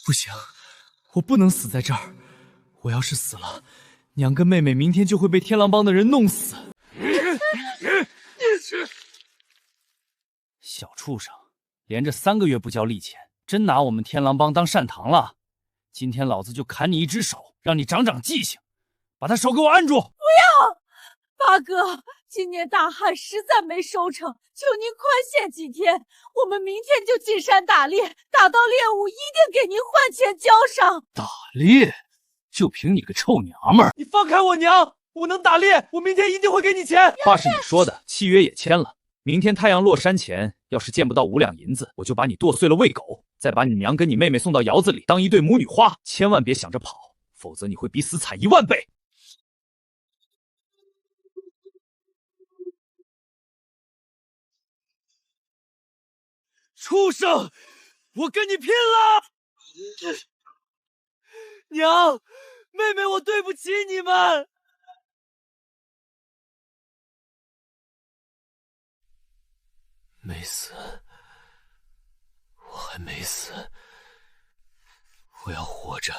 不行，我不能死在这儿。我要是死了，娘跟妹妹明天就会被天狼帮的人弄死。小畜生，连着3个月不交利钱，真拿我们天狼帮当善堂了？今天老子就砍你一只手，让你长长记性。把他手给我按住！不要，八哥，今年大旱实在没收成，求您宽限几天，我们明天就进山打猎，打到猎物一定给您换钱交上。打猎？就凭你个臭娘们儿！你放开我娘！我能打猎，我明天一定会给你钱。话是你说的，契约也签了。明天太阳落山前，要是见不到5两银子，我就把你剁碎了喂狗，再把你娘跟你妹妹送到窑子里当一对母女花。千万别想着跑，否则你会比死惨1万倍。畜生！我跟你拼了！娘，妹妹，我对不起你们。没死，我还没死，我要活着。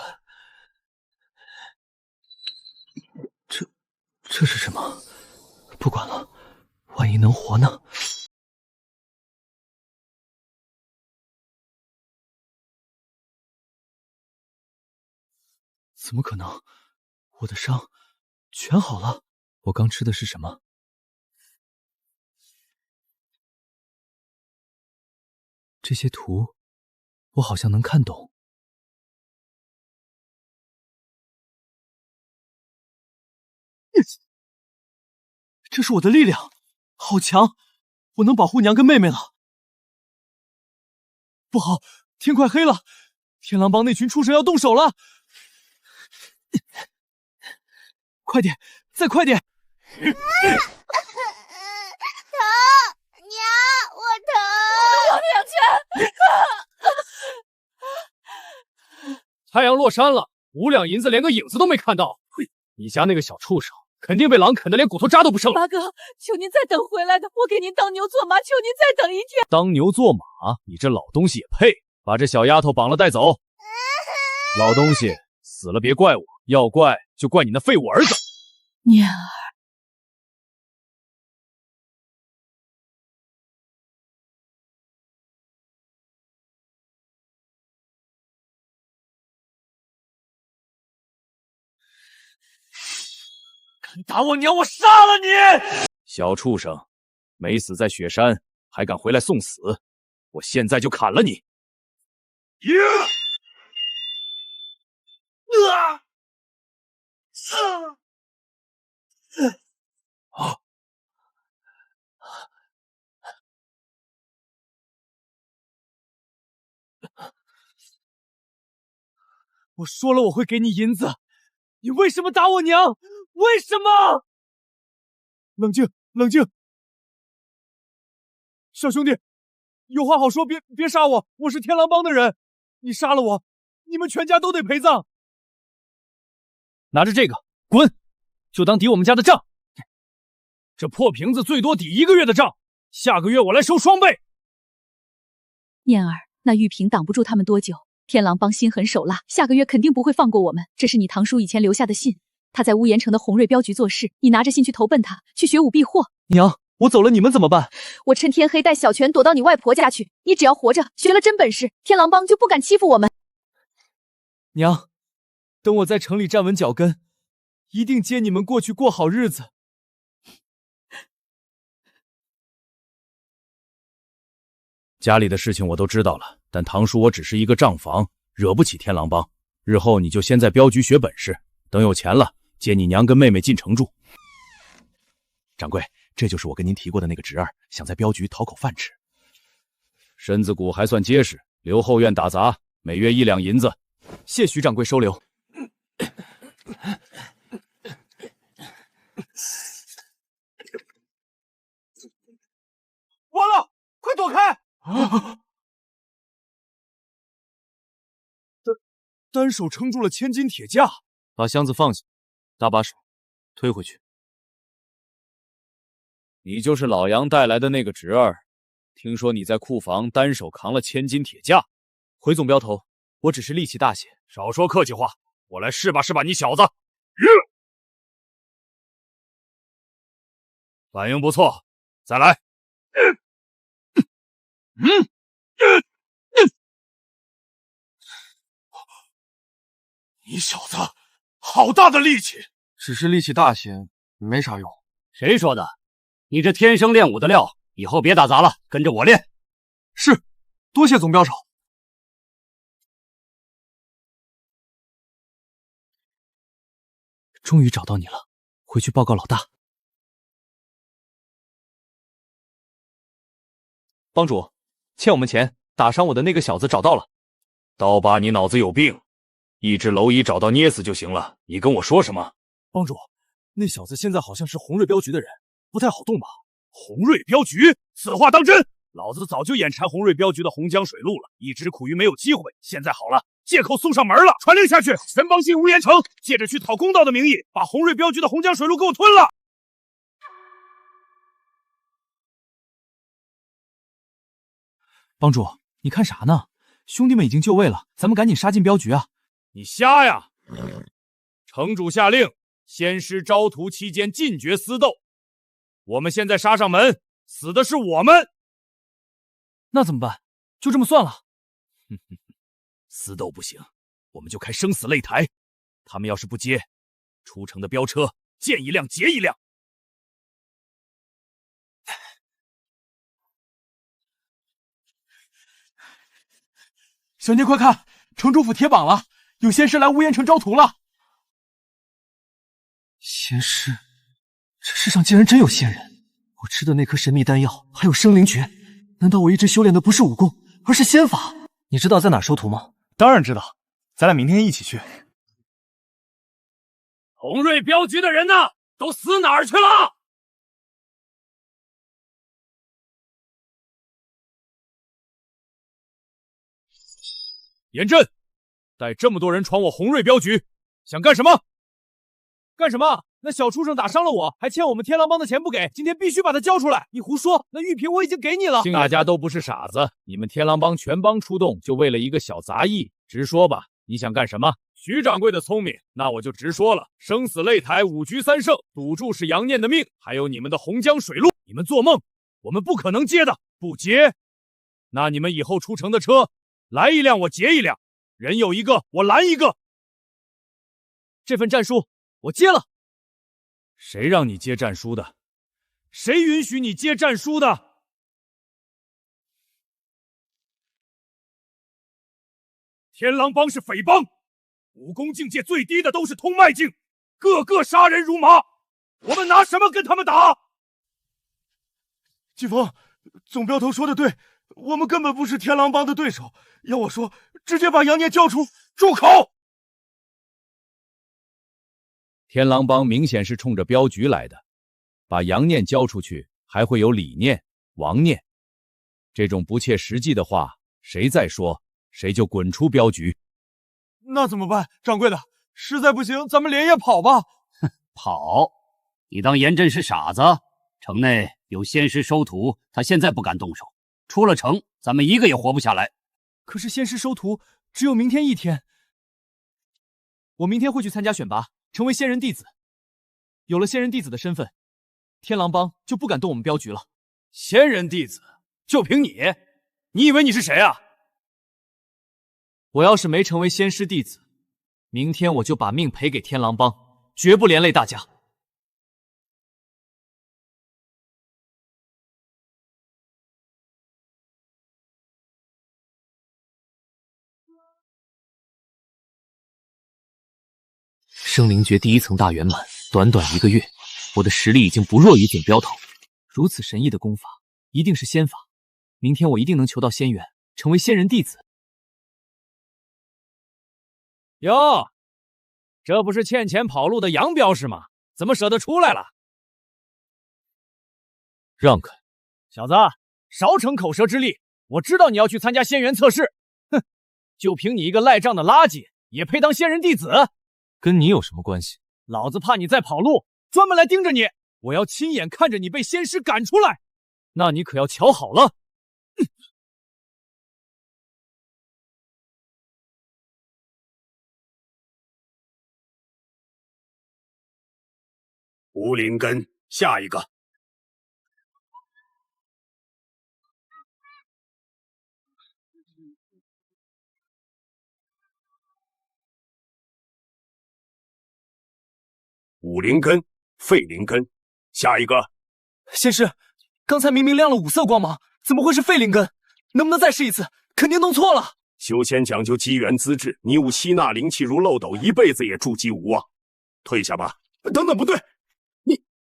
这是什么？不管了，万一能活呢？怎么可能？我的伤全好了。我刚吃的是什么？这些图，我好像能看懂。这是我的力量，好强！我能保护娘跟妹妹了。不好，天快黑了，天狼帮那群畜生要动手了！快点，再快点！疼，娘，我疼！我两钱！太阳落山了，5两银子连个影子都没看到。你家那个小畜生肯定被狼啃得连骨头渣都不剩了。八哥，求您再等回来的，我给您当牛做马，求您再等1天。当牛做马？你这老东西也配？把这小丫头绑了带走。老东西，死了别怪我，要怪就怪你那废物儿子。念儿。敢打我娘，我杀了你！小畜生，没死在雪山，还敢回来送死？我现在就砍了你！我说了我会给你银子，你为什么打我娘？为什么？冷静，冷静，小兄弟，有话好说，别杀我，我是天狼帮的人，你杀了我，你们全家都得陪葬。拿着这个滚，就当抵我们家的账。这破瓶子最多抵1个月的账，下个月我来收双倍。念儿，那玉瓶挡不住他们多久？天狼帮心狠手辣，下个月肯定不会放过我们。这是你堂叔以前留下的信，他在乌岩城的红瑞镖局做事，你拿着信去投奔他，去学武避祸。娘，我走了，你们怎么办？我趁天黑带小泉躲到你外婆家去。你只要活着，学了真本事，天狼帮就不敢欺负我们。娘，等我在城里站稳脚跟，一定接你们过去过好日子。家里的事情我都知道了，但堂叔我只是一个账房，惹不起天狼帮。日后你就先在镖局学本事，等有钱了，接你娘跟妹妹进城住。掌柜，这就是我跟您提过的那个侄儿，想在镖局讨口饭吃。身子骨还算结实，留后院打杂，每月1两银子。谢徐掌柜收留。完了，快躲开！单手撑住了千斤铁架，把箱子放下，搭把手，推回去。你就是老杨带来的那个侄儿，听说你在库房单手扛了千斤铁架，回总镖头，我只是力气大些。少说客气话，我来试吧你小子。反应不错，再来。你小子好大的力气！只是力气大些，没啥用。谁说的？你这天生练武的料，以后别打杂了，跟着我练。是，多谢总镖头。终于找到你了，回去报告老大。帮主，欠我们钱打伤我的那个小子找到了。刀疤，你脑子有病！一只蝼蚁找到捏死就行了，你跟我说什么？帮主，那小子现在好像是红瑞镖局的人，不太好动吧？红瑞镖局，此话当真？老子早就眼馋红瑞镖局的洪江水路了，一直苦于没有机会。现在好了，借口送上门了，传令下去，全帮进乌岩城，借着去讨公道的名义，把红瑞镖局的洪江水路给我吞了。帮主，你看啥呢？兄弟们已经就位了，咱们赶紧杀进镖局啊！你瞎呀！城主下令，仙师招徒期间禁绝私斗。我们现在杀上门，死的是我们。那怎么办？就这么算了？私斗不行，我们就开生死擂台。他们要是不接，出城的镖车见一辆劫一辆。小聂，快看，城主府贴榜了，有仙师来乌岩城招徒了。仙师，这世上竟然真有仙人！我吃的那颗神秘丹药，还有生灵诀，难道我一直修炼的不是武功，而是仙法？你知道在哪收徒吗？当然知道，咱俩明天一起去。红瑞镖局的人呢？都死哪儿去了？严震，带这么多人闯我红瑞镖局，想干什么？干什么？那小畜生打伤了我，还欠我们天狼帮的钱不给，今天必须把他交出来！你胡说，那玉瓶我已经给你了。大家都不是傻子，你们天狼帮全帮出动，就为了一个小杂役。直说吧，你想干什么？徐掌柜的聪明，那我就直说了。生死擂台5局3胜，赌注是杨念的命，还有你们的洪江水路。你们做梦，我们不可能接的，不接，那你们以后出城的车，来一辆我劫一辆，人有一个我拦一个。这份战书我接了。谁让你接战书的？谁允许你接战书的？天狼帮是匪帮，武功境界最低的都是通脉境，个个杀人如麻，我们拿什么跟他们打？季风，总镖头说的对，我们根本不是天狼帮的对手。要我说，直接把杨念交出。住口！天狼帮明显是冲着镖局来的，把杨念交出去，还会有李念、王念，这种不切实际的话，谁再说，谁就滚出镖局。那怎么办？掌柜的，实在不行，咱们连夜跑吧。跑？你当严震是傻子？城内有仙师收徒，他现在不敢动手，出了城，咱们一个也活不下来。可是仙师收徒只有明天一天，我明天会去参加选拔，成为仙人弟子。有了仙人弟子的身份，天狼帮就不敢动我们镖局了。仙人弟子？就凭你？你以为你是谁啊？我要是没成为仙师弟子，明天我就把命赔给天狼帮，绝不连累大家。生灵诀第1层大圆满，短短1个月，我的实力已经不弱于总镖头。如此神异的功法，一定是仙法。明天我一定能求到仙缘，成为仙人弟子。哟，这不是欠钱跑路的杨镖师吗？怎么舍得出来了？让开，小子，少逞口舌之力！我知道你要去参加仙缘测试，哼，就凭你一个赖账的垃圾，也配当仙人弟子？跟你有什么关系？老子怕你再跑路，专门来盯着你。我要亲眼看着你被仙师赶出来，那你可要瞧好了。吴灵根，下一个。武灵根、废灵根，下一个。仙师，刚才明明亮了5色光芒，怎么会是废灵根？能不能再试一次？肯定弄错了。修仙讲究机缘资质，你吾吸纳灵气如漏斗，一辈子也筑基无望。退下吧。等等，不对，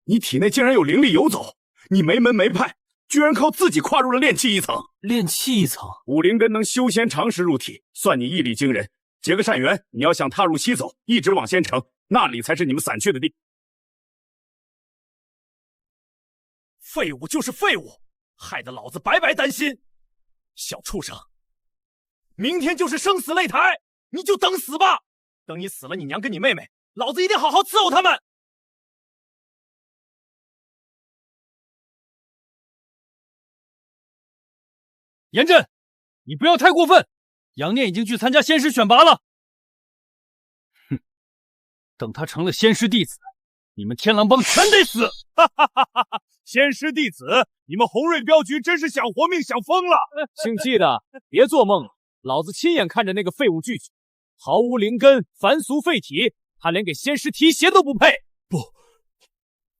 你体内竟然有灵力游走，你没门没派，居然靠自己跨入了炼气一层。炼气一层，武灵根能修仙常识入体，算你毅力惊人。结个善缘，你要想踏入西走，一直往仙城，那里才是你们散去的地。废物就是废物，害得老子白白担心。小畜生，明天就是生死擂台，你就等死吧！等你死了，你娘跟你妹妹，老子一定好好伺候他们。严震，你不要太过分！杨念已经去参加仙师选拔了。哼，等他成了仙师弟子，你们天狼帮全得死！哈哈哈哈哈！仙师弟子，你们红瑞镖局真是想活命想疯了！姓季的，别做梦了！老子亲眼看着那个废物拒绝，毫无灵根，凡俗废体，他连给仙师提鞋都不配！不，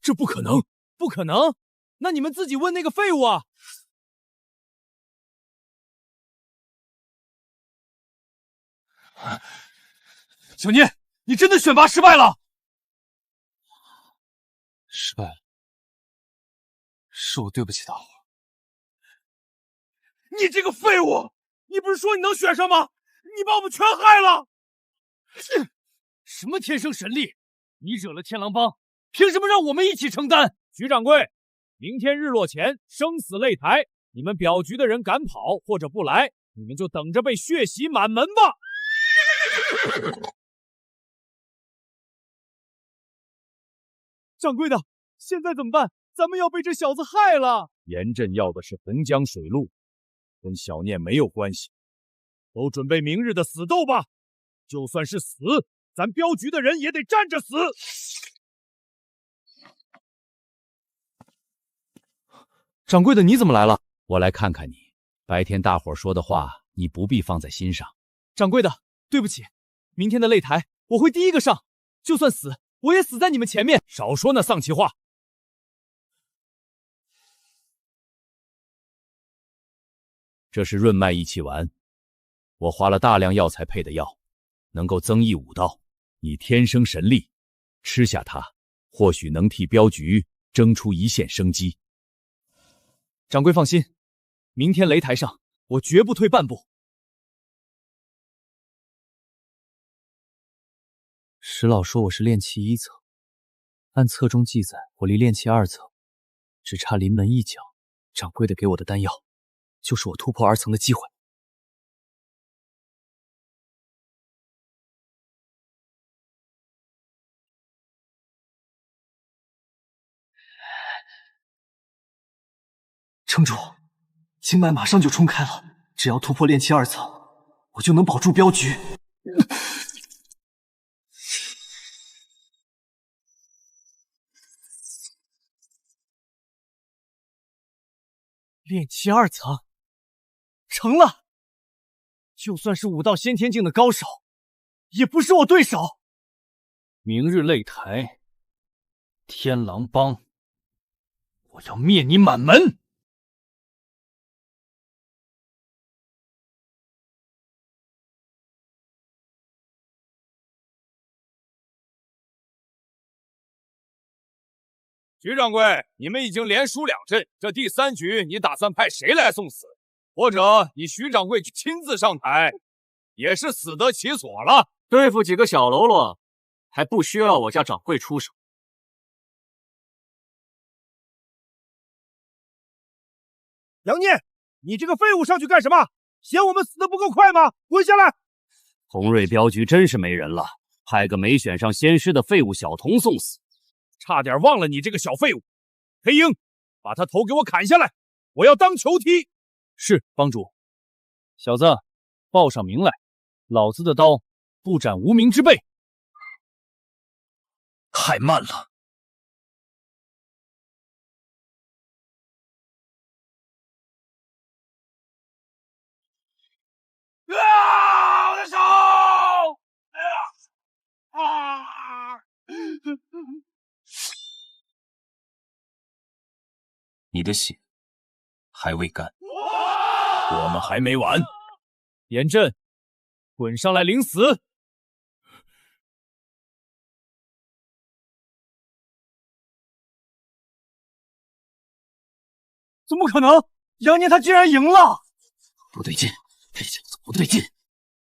这不可能，不可能！那你们自己问那个废物啊！小聂，你真的选拔失败了！失败了，是我对不起大伙。你这个废物！你不是说你能选上吗？你把我们全害了！什么天生神力？你惹了天狼帮，凭什么让我们一起承担？徐掌柜，明天日落前生死擂台，你们镖局的人敢跑或者不来，你们就等着被血洗满门吧！掌柜的，现在怎么办？咱们要被这小子害了！严震要的是汾江水路，跟小念没有关系。都准备明日的死斗吧！就算是死，咱镖局的人也得站着死！掌柜的，你怎么来了？我来看看你。白天大伙说的话，你不必放在心上。掌柜的，对不起，明天的擂台我会第一个上，就算死，我也死在你们前面。少说那丧气话！这是润脉益气丸，我花了大量药材配的药，能够增益武道。你天生神力，吃下它，或许能替镖局争出一线生机。掌柜放心，明天擂台上我绝不退半步。石老说我是炼气1层，按册中记载，我离炼气2层只差临门一脚。掌柜的给我的丹药，就是我突破2层的机会。城主，经脉马上就冲开了，只要突破炼气2层，我就能保住镖局。炼气2层，成了！就算是武道先天境的高手，也不是我对手。明日擂台，天狼帮，我要灭你满门！徐掌柜，你们已经连输2阵，这第3局你打算派谁来送死？或者你徐掌柜亲自上台，也是死得其所了。对付几个小喽啰，还不需要我家掌柜出手。杨念，你这个废物上去干什么？嫌我们死得不够快吗？滚下来！红瑞镖局真是没人了，派个没选上仙师的废物小童送死。差点忘了你这个小废物，黑鹰，把他头给我砍下来，我要当球踢。是，帮主。小子，报上名来，老子的刀不斩无名之辈。太慢了，你的血还未干。我们还没完。严震，滚上来领死！怎么可能？杨念他居然赢了！不对劲，这小子不对劲。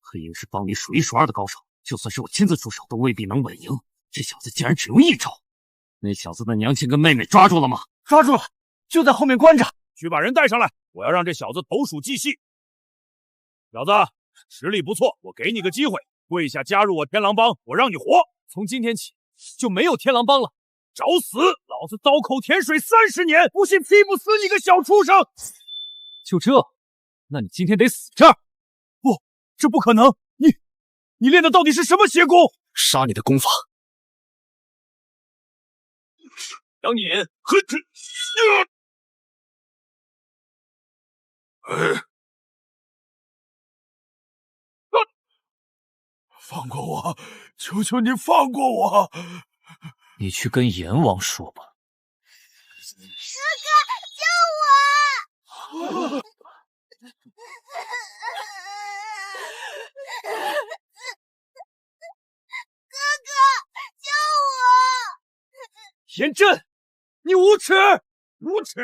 黑鹰是帮里数一数二的高手，就算是我亲自出手，都未必能稳赢。这小子竟然只用一招！那小子的娘亲跟妹妹抓住了吗？抓住了，就在后面关着。去把人带上来，我要让这小子投鼠忌器。小子，实力不错，我给你个机会，跪下加入我天狼帮，我让你活。从今天起就没有天狼帮了。找死！老子刀口舔水30年，不信劈不死你个小畜生！就这？那你今天得死这儿！不，这不可能！你练的到底是什么邪功？杀你的功法！杨撵，放过我，求求你放过我！你去跟阎王说吧。哥哥，救我！哥哥，救我！严震，你无耻！无耻！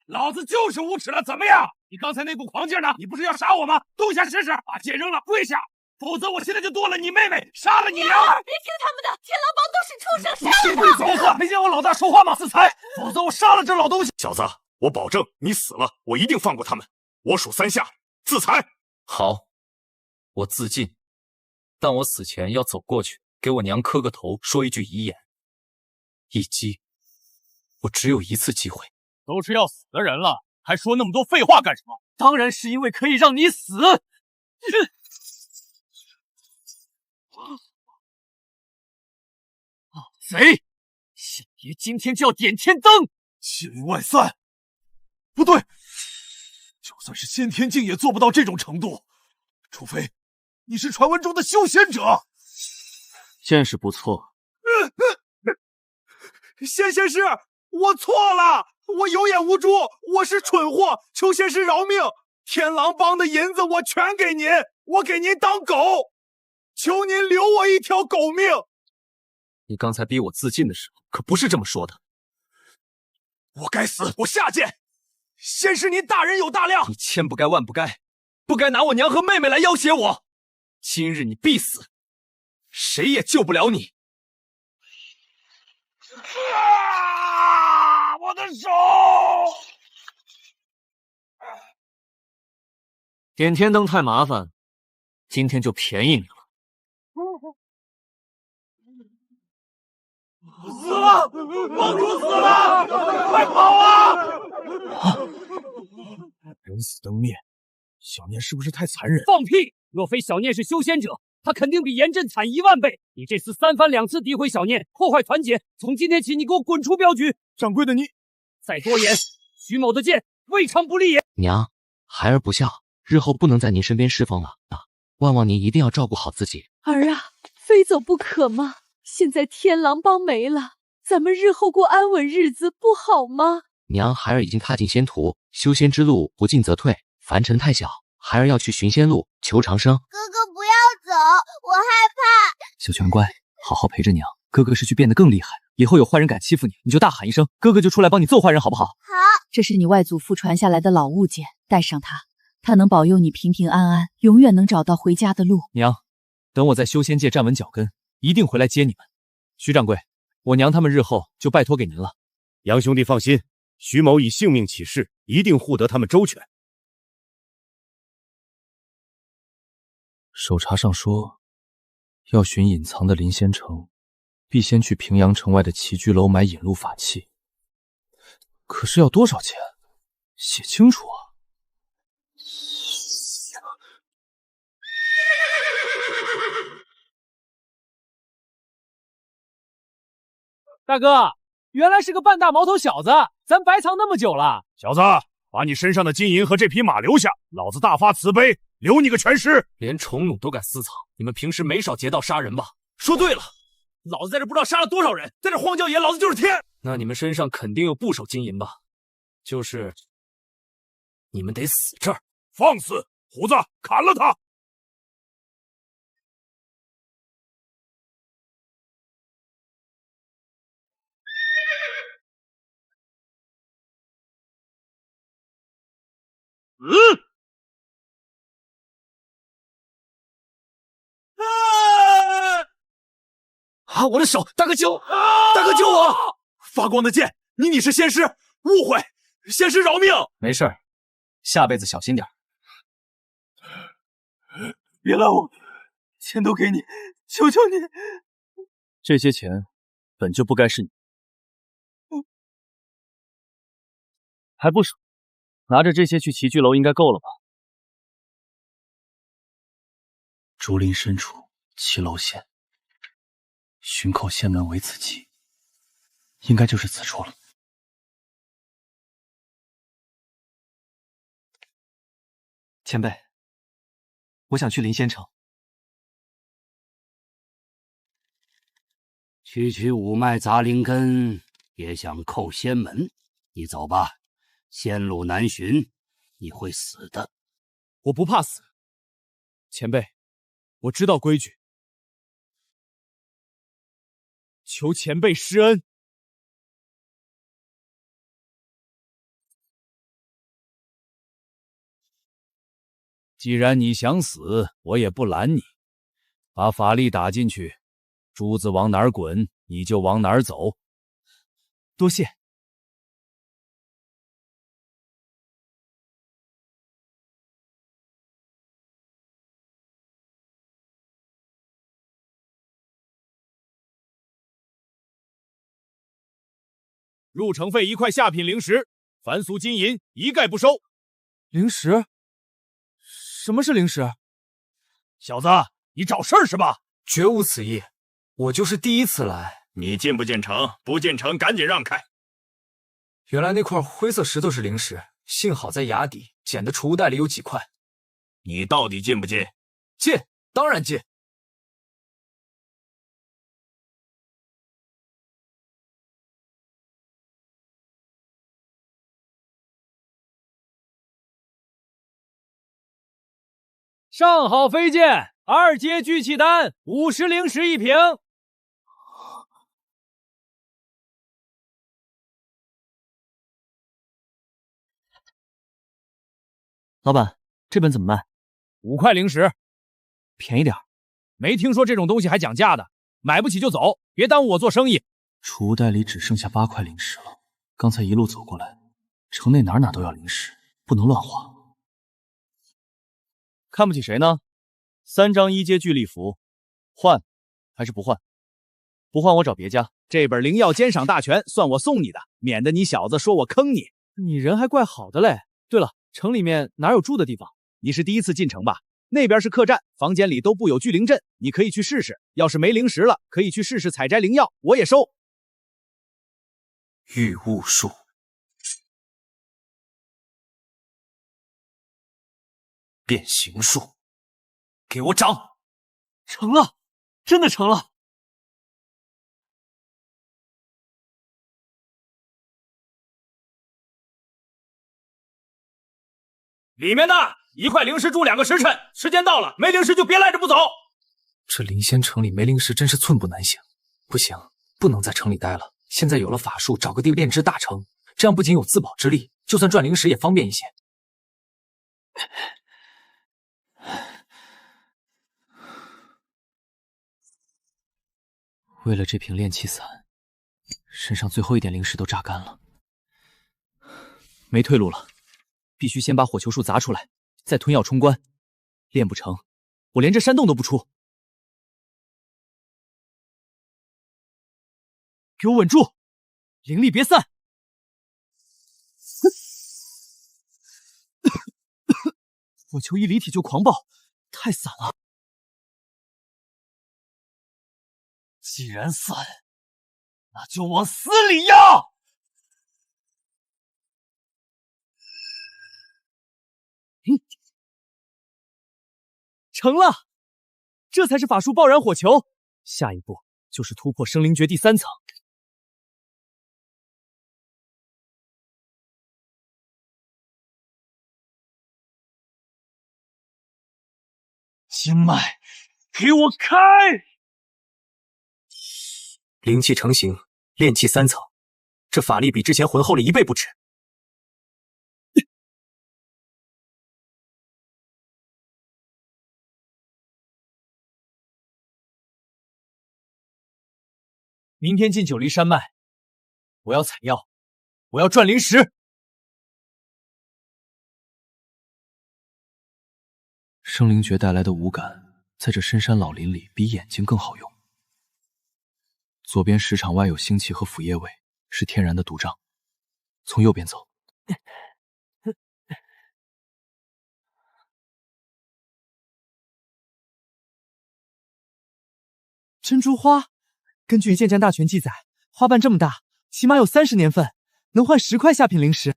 老子就是无耻了，怎么样？你刚才那股狂劲呢？你不是要杀我吗？动下试试！把剑扔了，跪下！否则我现在就剁了你妹妹，杀了你娘！别听他们的，天狼帮都是畜生，杀了闭嘴！子，没见我老大说话吗？自裁！否则我杀了这老东西！小子，我保证你死了，我一定放过他们。我数3下，自裁。好，我自尽，但我死前要走过去，给我娘磕个头，说一句遗言。一击，我只有一次机会。都是要死的人了，还说那么多废话干什么？当然是因为可以让你死。贼！小爷今天就要点天灯，气灵外散。不对，就算是先天境也做不到这种程度，除非你是传闻中的修仙者。见识不错。仙师，我错了，我有眼无珠，我是蠢货，求仙师饶命！天狼帮的银子我全给您，我给您当狗，求您留我一条狗命。你刚才逼我自尽的时候，可不是这么说的。我该死，我下贱！仙师您大人有大量，你千不该万不该，不该拿我娘和妹妹来要挟我。今日你必死，谁也救不了你。啊！我的手！点天灯太麻烦，今天就便宜你了。死了！帮主死了！快跑啊！人死灯灭，小念是不是太残忍？放屁！若非小念是修仙者，他肯定比严震惨10000倍。你这次3番2次诋毁小念，破坏团结，从今天起你给我滚出镖局！掌柜的你再多言，徐某的剑未尝不利也。娘，孩儿不孝，日后不能在您身边侍奉了啊！万望您一定要照顾好自己。儿啊，非走不可吗？现在天狼帮没了，咱们日后过安稳日子不好吗？娘，孩儿已经踏进仙途，修仙之路不进则退，凡尘太小，孩儿要去寻仙路，求长生。哥哥不要走，我害怕。小泉乖，好好陪着娘。哥哥是去变得更厉害，以后有坏人敢欺负你，你就大喊一声，哥哥就出来帮你揍坏人，好不好？好。这是你外祖父传下来的老物件，带上它，它能保佑你平平安安，永远能找到回家的路。娘，等我在修仙界站稳脚跟，一定回来接你们。徐掌柜，我娘他们日后就拜托给您了。杨兄弟放心，徐某以性命起誓，一定护得他们周全。手札上说，要寻隐藏的临仙城，必先去平阳城外的齐居楼买引路法器。可是要多少钱？写清楚啊！大哥，原来是个半大毛头小子，咱白藏那么久了。小子，把你身上的金银和这匹马留下，老子大发慈悲，留你个全尸。连虫弩都敢私藏，你们平时没少劫道杀人吧？说对了，老子在这不知道杀了多少人，在这荒郊野，老子就是天。那你们身上肯定有不少金银吧？就是你们得死这儿。放肆！虎子，砍了他！啊！我的手，大哥救！大哥救我！发光的剑，你是仙师，误会，仙师饶命！没事儿，下辈子小心点。别拦我，钱都给你，求求你！这些钱本就不该是你，还不少，拿着这些去齐聚楼应该够了吧？竹林深处，齐楼县，巡口县门为此期，应该就是此处了。前辈，我想去临仙城。区区五脉杂灵根也想扣仙门？你走吧，仙路难寻，你会死的。我不怕死，前辈，我知道规矩，求前辈施恩。既然你想死，我也不拦你，把法力打进去，珠子往哪儿滚，你就往哪儿走。多谢。入城费1块下品灵石，凡俗金银一概不收。灵石？什么是灵石？小子，你找事儿是吧？绝无此意，我就是第一次来。你进不进城？不进城，赶紧让开！原来那块灰色石头是灵石，幸好在崖底捡的储物袋里有几块。你到底进不进？进，当然进。上好飞剑，2阶聚气丹，50灵石1瓶。老板，这本怎么卖？5块灵石，便宜点。没听说这种东西还讲价的，买不起就走，别耽误我做生意。储物袋里只剩下8块灵石了。刚才一路走过来，城内哪哪都要灵石，不能乱花。看不起谁呢？3张1阶聚力符，换还是不换？不换我找别家。这本灵药鉴赏大全算我送你的，免得你小子说我坑你。你人还怪好的嘞。对了，城里面哪有住的地方？你是第一次进城吧？那边是客栈，房间里都布有聚灵阵，你可以去试试。要是没灵石了，可以去试试采摘灵药，我也收。御物术，变形术，给我长！成了，真的成了！里面的1块灵石住2个时辰，时间到了，没灵石就别赖着不走。这临仙城里没灵石真是寸步难行。不行，不能在城里待了。现在有了法术，找个地炼制大成，这样不仅有自保之力，就算赚灵石也方便一些。为了这瓶炼气散，身上最后一点灵石都榨干了，没退路了。必须先把火球术砸出来，再吞药冲关。练不成，我连这山洞都不出。给我稳住，灵力别散。火球一离体就狂暴，太散了。既然散，那就往死里压。成了，这才是法术爆燃火球。下一步就是突破生灵诀第3层。经脉，给我开！灵气成型，炼气3层，这法力比之前浑厚了1倍不止。明天进九黎山脉，我要采药，我要赚灵石。生灵诀带来的五感，在这深山老林里比眼睛更好用。左边石场外有腥气和腐叶味，是天然的毒瘴。从右边走。珍珠花，根据《剑战大全》记载，花瓣这么大，起码有30年份，能换10块下品灵石。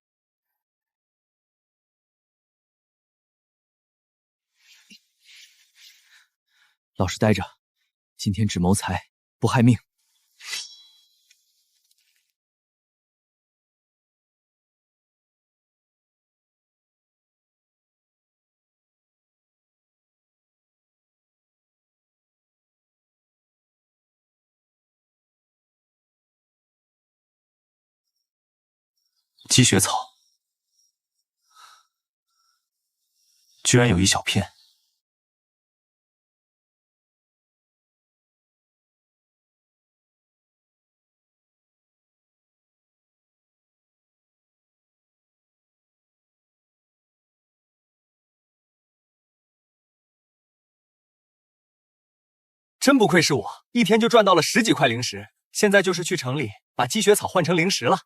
老实待着，今天只谋财，不害命。积雪草，居然有1小片。真不愧是我，一天就赚到了10几块灵石。现在就是去城里把积雪草换成灵石了。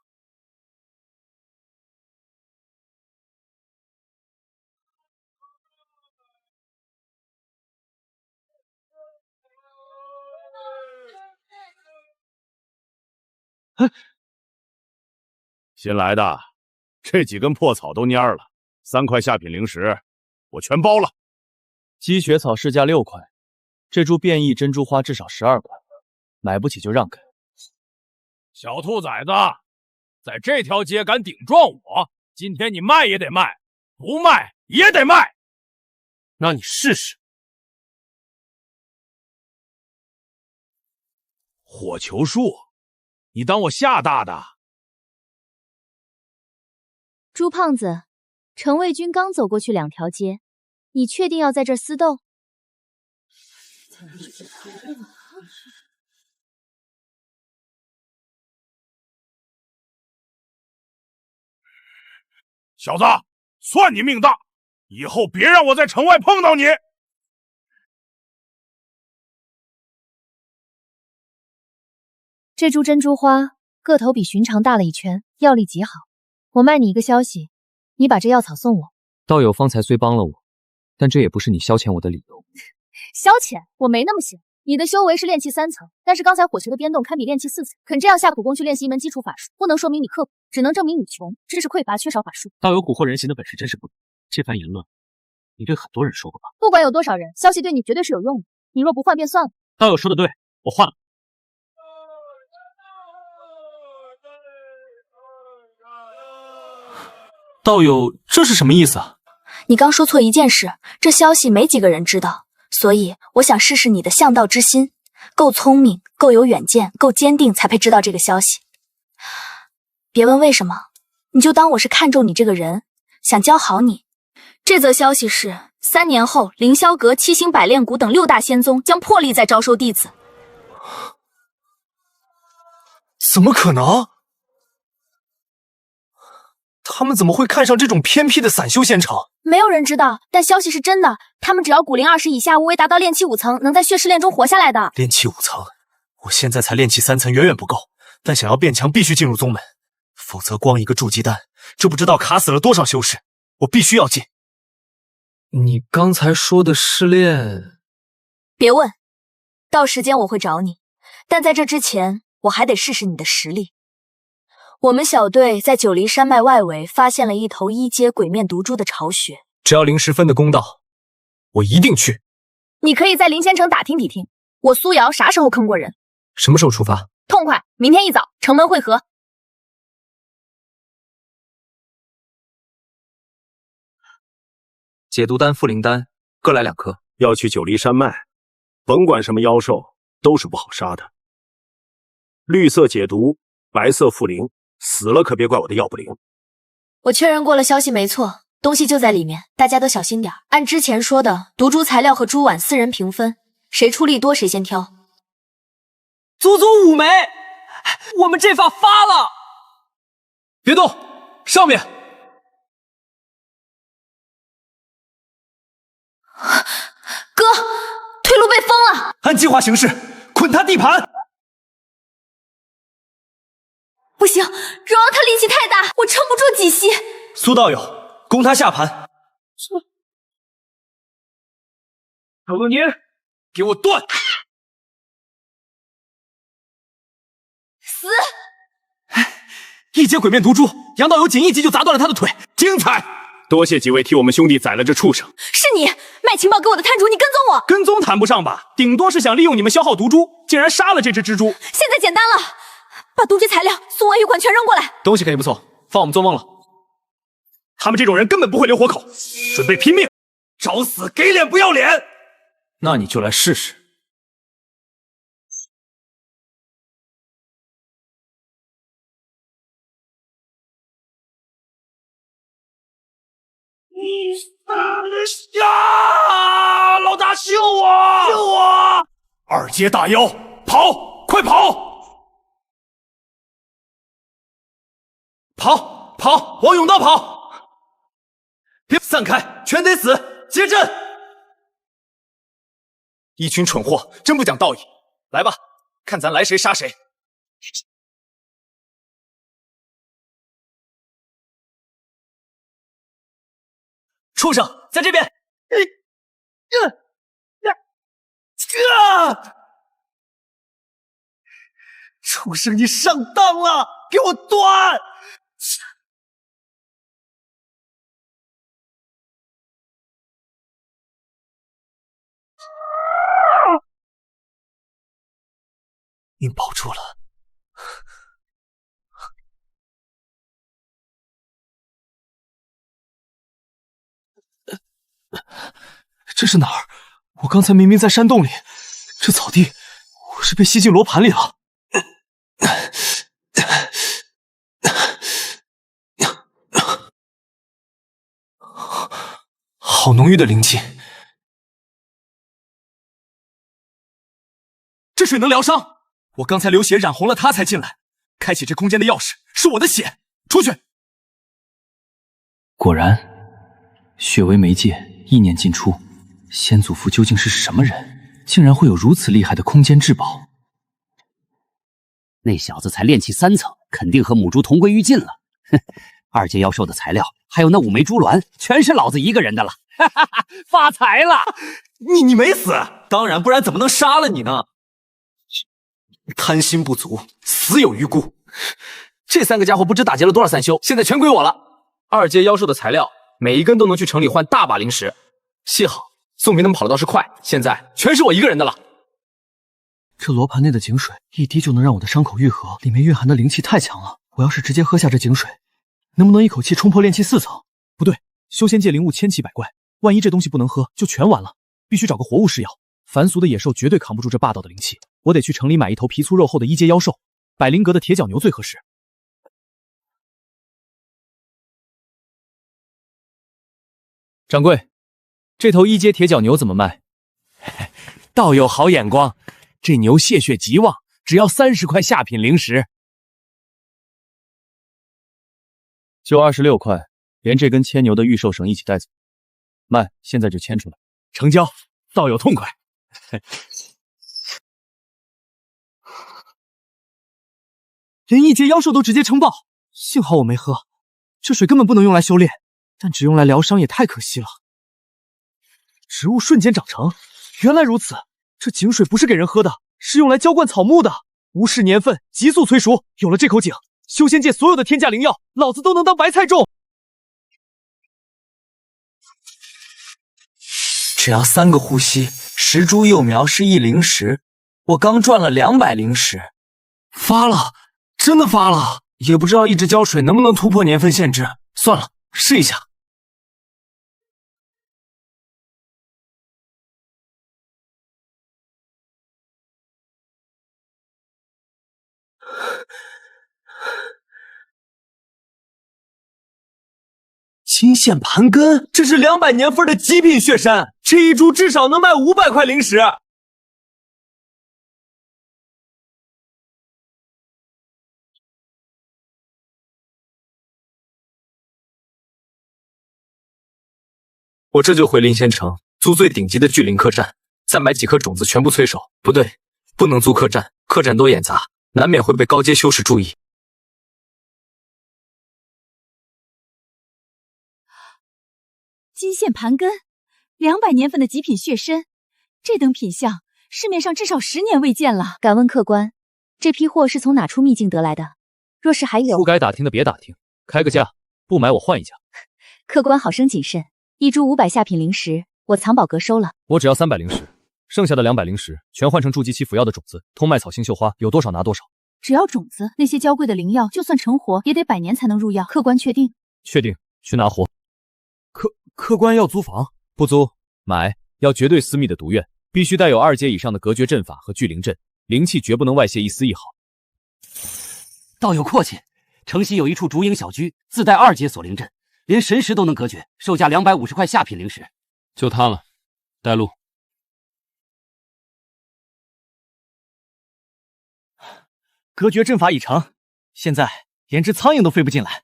新来的，这几根破草都蔫了，3块下品灵石，我全包了。积雪草市价6块，这株变异珍珠花至少12块，买不起就让开。小兔崽子，在这条街敢顶撞我，今天你卖也得卖，不卖也得卖。那你试试。火球术，你当我吓大的？朱胖子，程卫军刚走过去2条街，你确定要在这儿厮斗？小子，算你命大，以后别让我在城外碰到你。这株珍珠花个头比寻常大了1圈，药力极好。我卖你一个消息，你把这药草送我。道友方才虽帮了我，但这也不是你消遣我的理由。消遣？我没那么闲。你的修为是炼气3层，但是刚才火球的编动堪比炼气4层，肯这样下苦功去练习一门基础法术，不能说明你刻苦，只能证明你穷，知识匮乏，缺少法术。道友蛊惑人心的本事真是不低，这番言论，你对很多人说过吧？不管有多少人，消息对你绝对是有用的。你若不换便算了。道友说的对，我换了。道友，这是什么意思啊？你刚说错一件事，这消息没几个人知道，所以我想试试你的向道之心，够聪明，够有远见，够坚定，才配知道这个消息。别问为什么，你就当我是看中你这个人，想教好你。这则消息是3年后，凌霄阁、七星百炼谷等6大仙宗将破例再招收弟子。怎么可能？他们怎么会看上这种偏僻的散修仙城？没有人知道，但消息是真的。他们只要骨龄20以下，无为达到炼气5层，能在血试炼中活下来的。炼气5层，我现在才炼气3层，远远不够。但想要变强，必须进入宗门，否则光一个筑基丹，这不知道卡死了多少修士。我必须要进。你刚才说的试炼……别问，到时间我会找你。但在这之前，我还得试试你的实力。我们小队在九黎山脉外围发现了一头1阶鬼面毒株的巢穴，只要灵石分的公道，我一定去。你可以在灵仙城打听打听，我苏瑶啥时候坑过人？什么时候出发？痛快，明天一早城门会合。解毒丹、复灵丹各来2颗。要去九黎山脉，甭管什么妖兽，都是不好杀的。绿色解毒，白色复灵，死了可别怪我的药不灵。我确认过了，消息没错，东西就在里面，大家都小心点。按之前说的，毒株材料和猪碗4人平分，谁出力多谁先挑。足足5枚，我们这发发了！别动，上面！哥，退路被封了！按计划行事，捆他地盘！不行，荣耀他力气太大，我撑不住几息。苏道友，攻他下盘！老哥，你给我断！死！一阶鬼面毒株，杨道友仅一击就砸断了他的腿，精彩！多谢几位替我们兄弟宰了这畜生。是你卖情报给我的摊主，你跟踪我？跟踪谈不上吧，顶多是想利用你们消耗毒株，竟然杀了这只蜘蛛。现在简单了，把毒株材料、苏丸玉款全扔过来。东西可以不错，放我们做梦了。他们这种人根本不会留活口，准备拼命，找死给脸不要脸。那你就来试试。呀！老大救我！救我！二阶大妖，跑！快跑！跑！往甬道跑！别散开，全得死！接阵！一群蠢货，真不讲道义！来吧，看咱来谁杀谁！畜生，在这边！畜生，你上当了！给我断！命保住了。这是哪儿？我刚才明明在山洞里，这草地，我是被吸进罗盘里了。好浓郁的灵气，这水能疗伤。我刚才流血染红了它才进来，开启这空间的钥匙是我的血。出去！果然，血为媒介，意念进出。先祖父究竟是什么人？竟然会有如此厉害的空间至宝？那小子才炼气3层，肯定和母猪同归于尽了。哼，2阶妖兽的材料，还有那5枚猪卵，全是老子一个人的了。哈哈哈，发财了！你没死，当然，不然怎么能杀了你呢？贪心不足，死有余辜。这3个家伙不知打劫了多少3修，现在全归我了。2阶妖兽的材料，每一根都能去城里换大把灵石。幸好宋明他们跑的倒是快，现在全是我一个人的了。这罗盘内的井水，一滴就能让我的伤口愈合，里面蕴含的灵气太强了。我要是直接喝下这井水，能不能一口气冲破炼气4层？不对，修仙界灵物千奇百怪，万一这东西不能喝，就全完了。必须找个活物试药，凡俗的野兽绝对扛不住这霸道的灵气。我得去城里买一头皮粗肉厚的1阶妖兽，百灵阁的铁角牛最合适。掌柜，这头1阶铁角牛怎么卖？道友好眼光，这牛泄血极旺，只要30块下品灵石。就26块，连这根牵牛的玉兽绳一起带走。卖，现在就牵出来。成交，道友痛快。连1阶妖兽都直接撑爆，幸好我没喝，这水根本不能用来修炼，但只用来疗伤也太可惜了。植物瞬间长成，原来如此，这井水不是给人喝的，是用来浇灌草木的，无视年份，急速催熟。有了这口井，修仙界所有的天价灵药，老子都能当白菜种。只要3个呼吸，10株幼苗是1灵石，我刚赚了200灵石，发了，真的发了！也不知道一直浇水能不能突破年份限制，算了，试一下。金线盘根，这是200年份的极品血参，这一株至少能卖500块灵石。我这就回临仙城租最顶级的巨灵客栈，再买几颗种子全部催熟。不对，不能租客栈，客栈多眼杂，难免会被高阶修士注意。金线盘根，200年份的极品血参，这等品相，市面上至少10年未见了。敢问客官，这批货是从哪处秘境得来的？若是还有不该打听的别打听，开个价，不买我换一家。客官好生谨慎，一株500下品灵石，我藏宝阁收了。我只要300灵石，剩下的200灵石全换成筑基期服药的种子，通麦草、星绣花，有多少拿多少。只要种子，那些娇贵的灵药，就算成活，也得100年才能入药。客官确定？确定，去拿货。客官要租房，不租买，要绝对私密的独院，必须带有2阶以上的隔绝阵法和聚灵阵，灵气绝不能外泄一丝一毫。道友阔气，城西有一处竹影小居，自带2阶锁灵阵，连神识都能隔绝，售价250块下品灵石。就它了，带路。隔绝阵法已成，现在连只苍蝇都飞不进来，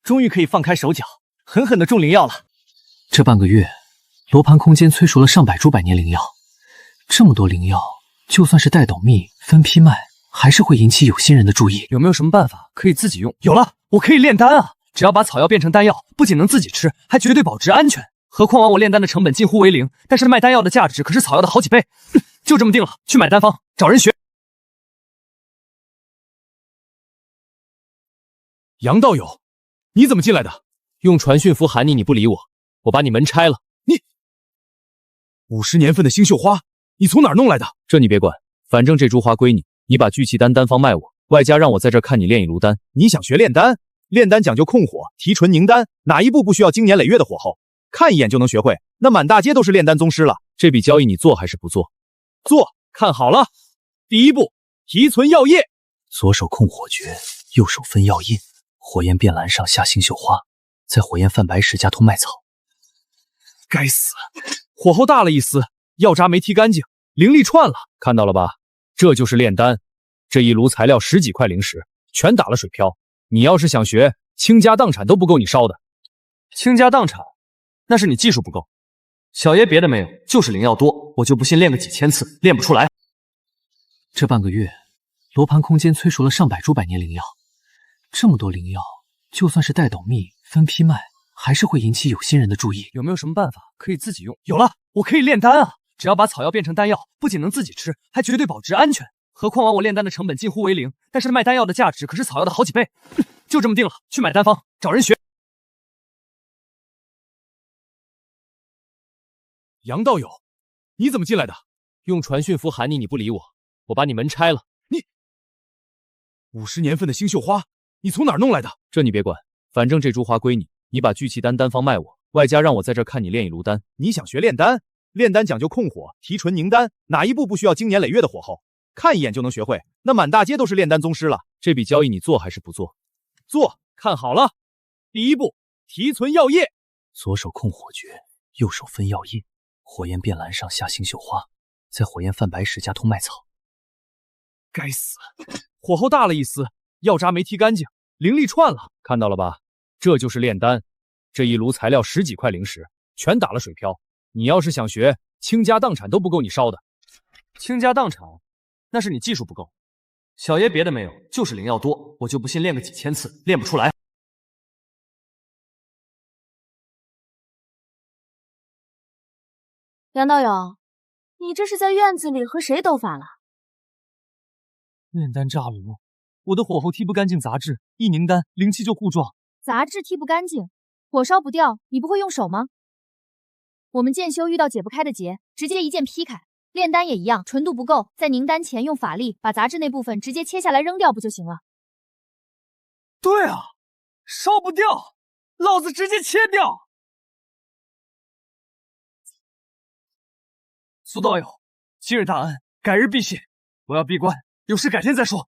终于可以放开手脚，狠狠的种灵药了。这半个月，罗盘空间催熟了上百株百年灵药，这么多灵药，就算是带斗蜜、分批卖，还是会引起有心人的注意。有没有什么办法可以自己用？有了，我可以炼丹啊！只要把草药变成丹药，不仅能自己吃，还绝对保值安全。何况我炼丹的成本近乎为0，但是卖丹药的价值可是草药的好几倍。就这么定了，去买丹方，找人学。杨道友，你怎么进来的？用传讯符喊你，你不理我，我把你门拆了。你50年份的星绣花，你从哪儿弄来的？这你别管，反正这株花归你。你把聚气丹丹方卖我，外加让我在这看你炼一炉丹。你想学炼丹？炼丹讲究控火、提纯、凝丹，哪一步不需要经年累月的火候？看一眼就能学会，那满大街都是炼丹宗师了。这笔交易你做还是不做？做，看好了。第一步，提存药液。左手控火诀，右手分药液，火焰变蓝上下星绣花，再火焰泛白石加通麦草。该死，火候大了一丝，药渣没提干净，灵力串了。看到了吧？这就是炼丹。这一炉材料10几块灵石，全打了水漂。你要是想学，倾家荡产都不够你烧的。倾家荡产，那是你技术不够。小爷别的没有，就是灵药多，我就不信练个几千次练不出来。这半个月，罗盘空间催熟了上百株百年灵药，这么多灵药，就算是带斗蜜、分批卖，还是会引起有心人的注意。有没有什么办法可以自己用？有了，我可以炼丹啊！只要把草药变成丹药，不仅能自己吃，还绝对保值安全。何况我炼丹的成本近乎为0，但是卖丹药的价值可是草药的好几倍。就这么定了，去买丹方，找人学。杨道友，你怎么进来的？用传讯符喊你，你不理我，我把你门拆了。你50年份的星绣花，你从哪儿弄来的？这你别管，反正这株花归你。你把聚气丹丹方卖我，外加让我在这看你炼一炉丹。你想学炼丹？炼丹讲究控火、提纯、凝丹，哪一步不需要经年累月的火候？看一眼就能学会，那满大街都是炼丹宗师了。这笔交易你做还是不做？做，看好了。第一步，提存药液。左手控火诀，右手分药液，火焰变蓝上下星绣花，再火焰泛白石加通麦草。该死，火候大了一丝，药渣没提干净，灵力串了。看到了吧？这就是炼丹。这一炉材料10几块灵石，全打了水漂。你要是想学，倾家荡产都不够你烧的。倾家荡产，那是你技术不够。小爷别的没有，就是灵药多，我就不信练个几千次练不出来。杨道友，你这是在院子里和谁斗法了？炼丹炸炉，我的火候踢不干净杂质，一凝丹灵气就互撞。杂质踢不干净，火烧不掉，你不会用手吗？我们剑修遇到解不开的结，直接一剑劈开。炼丹也一样，纯度不够，在凝丹前用法力把杂质那部分直接切下来扔掉不就行了？对啊，烧不掉，老子直接切掉。苏道友，今日大恩，改日必谢。我要闭关，有事改天再说。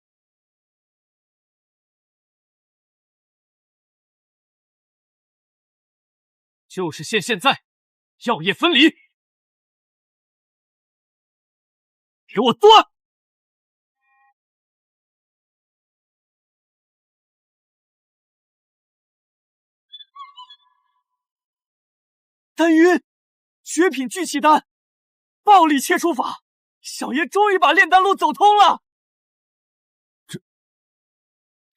就是现在，药液分离，给我断！丹晕，绝品聚气丹，暴力切除法，小爷终于把炼丹路走通了。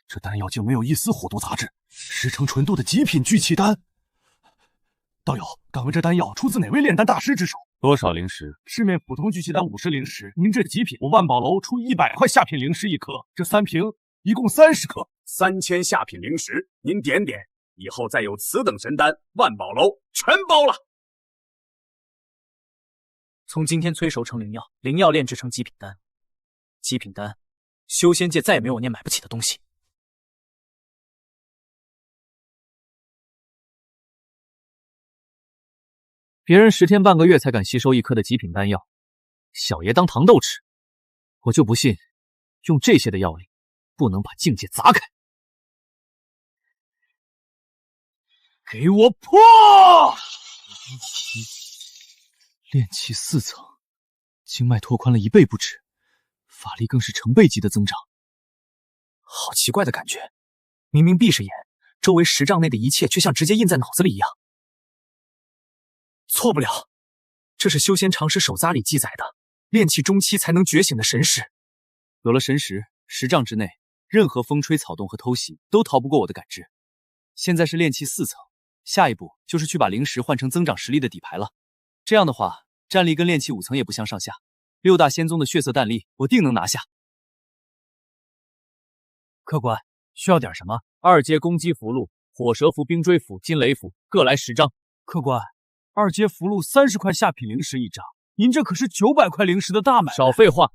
这丹药竟没有一丝火毒杂质，10成纯度的极品聚气丹。道友，敢问这丹药出自哪位炼丹大师之手？多少灵石？市面普通聚气丹50灵石，您这极品，我万宝楼出100块下品灵石1颗，这3瓶一共30颗，3000下品灵石，您点点，以后再有此等神丹，万宝楼全包了。从今天催熟成灵药，灵药炼制成极品丹，极品丹，修仙界再也没有我念买不起的东西。别人10天半个月才敢吸收1颗的极品丹药，小爷当糖豆吃。我就不信，用这些的药力，不能把境界砸开。给我破！炼气4层，经脉拓宽了1倍不止，法力更是成倍级的增长。好奇怪的感觉，明明闭着眼，周围10丈内的一切却像直接印在脑子里一样。错不了，这是修仙常识手札里记载的，炼气中期才能觉醒的神识。有了神识，10丈之内，任何风吹草动和偷袭都逃不过我的感知。现在是炼气4层，下一步就是去把灵石换成增长实力的底牌了。这样的话，战力跟炼气5层也不相上下。6大仙宗的血色丹力，我定能拿下。客官，需要点什么？2阶攻击符箓、火蛇符、冰锥符、金雷符，各来10张。客官，2阶符箓30块下品灵石1张，您这可是900块灵石的大买卖。少废话，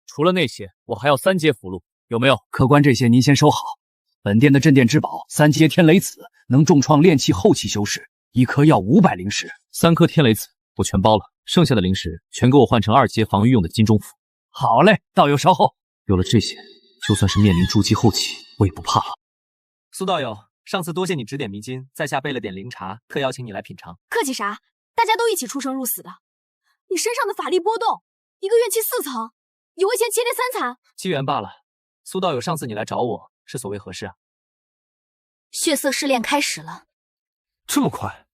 除了那些，我还要3阶符箓，有没有？客官，这些您先收好。本店的镇店之宝3阶天雷子，能重创炼气后期修士，1颗要500灵石。3颗天雷子我全包了，剩下的灵石全给我换成2阶防御用的金钟符。好嘞，道友稍后。有了这些，就算是面临筑基后期，我也不怕了。苏道友，上次多谢你指点迷津，在下备了点灵茶，特邀请你来品尝。客气啥？大家都一起出生入死的。你身上的法力波动，一个元气4层，有为前接连3残。机缘罢了。苏道友，上次你来找我是所谓何事啊？血色试炼开始了。这么快？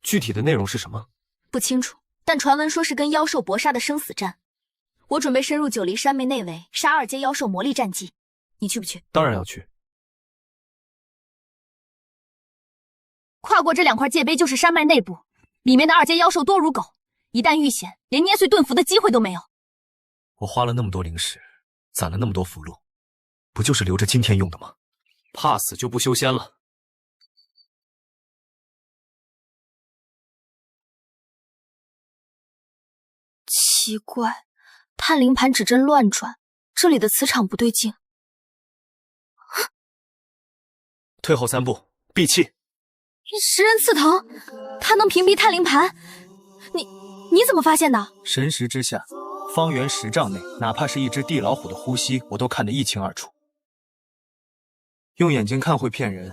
具体的内容是什么？不清楚，但传闻说是跟妖兽搏杀的生死战。我准备深入9黎山脉内围，杀2阶妖兽魔力战绩。你去不去？当然要去。跨过这2块界碑就是山脉内部，里面的2阶妖兽多如狗，一旦遇险，连捏碎盾符的机会都没有。我花了那么多灵石，攒了那么多符箓，不就是留着今天用的吗？怕死就不修仙了。奇怪，探灵盘指针乱转，这里的磁场不对劲。退后3步，闭气。食人刺藤，它能屏蔽探灵盘。你怎么发现的？神识之下，方圆10丈内，哪怕是一只地老虎的呼吸，我都看得一清二楚。用眼睛看会骗人。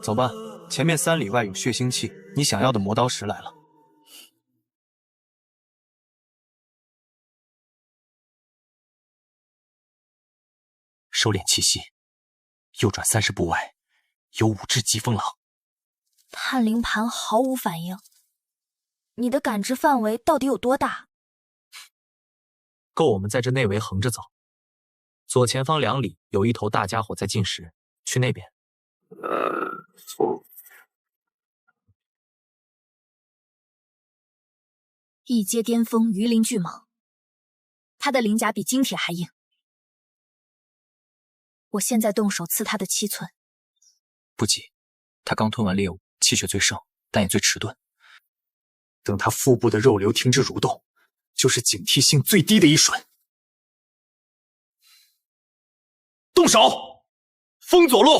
走吧，前面3里外有血腥气，你想要的磨刀石来了。收敛气息，右转30步外，有5只疾风狼。探灵盘毫无反应，你的感知范围到底有多大？够我们在这内围横着走。左前方2里有一头大家伙在进食，去那边。一阶巅峰鱼鳞巨蟒，它的鳞甲比金铁还硬。我现在动手刺它的7寸。不急，他刚吞完猎物，气血最盛，但也最迟钝。等他腹部的肉瘤停止蠕动，就是警惕性最低的一瞬。动手！风左路！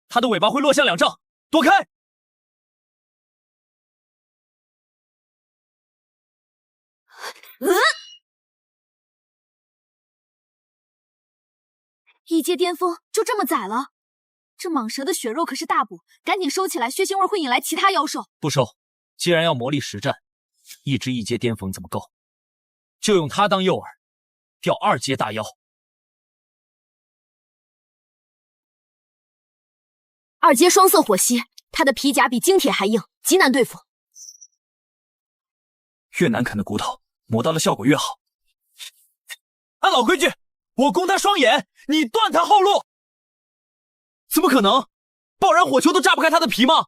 他的尾巴会落向2丈，躲开！一阶巅峰就这么宰了？这蟒蛇的血肉可是大补，赶紧收起来，血腥味会引来其他妖兽。不收，既然要魔力实战，一只1阶巅峰怎么够？就用它当诱饵，钓2阶大妖。2阶双色火蜥，它的皮甲比精铁还硬，极难对付。越难啃的骨头，磨刀的效果越好。按老规矩，我攻他双眼，你断他后路。怎么可能？爆燃火球都炸不开他的皮吗？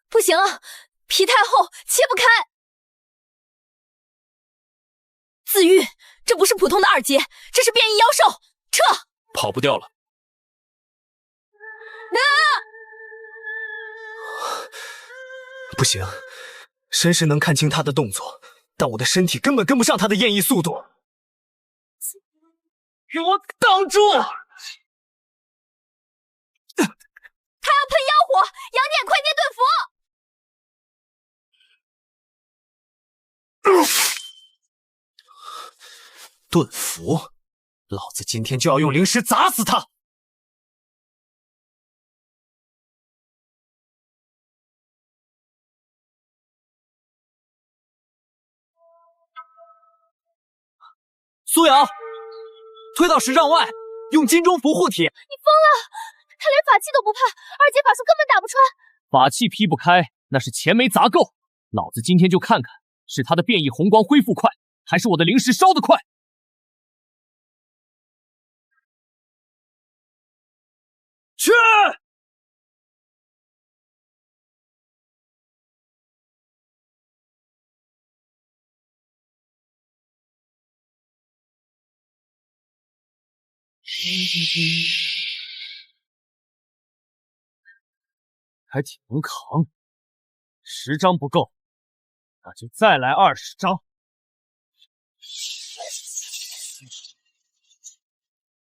不行啊，皮太厚，切不开。自愈，这不是普通的2阶，这是变异妖兽，撤！跑不掉了。不行，神识能看清他的动作，但我的身体根本跟不上他的变异速度。给我挡住！他要喷妖火，杨戬快接盾符！盾符，老子今天就要用灵石砸死他！苏瑶，推到10丈外，用金钟符护体。你疯了！他连法器都不怕，2阶法术根本打不穿。法器劈不开，那是钱没砸够。老子今天就看看，是他的变异红光恢复快，还是我的灵石烧得快。去！还挺能扛，10张不够，那就再来20张。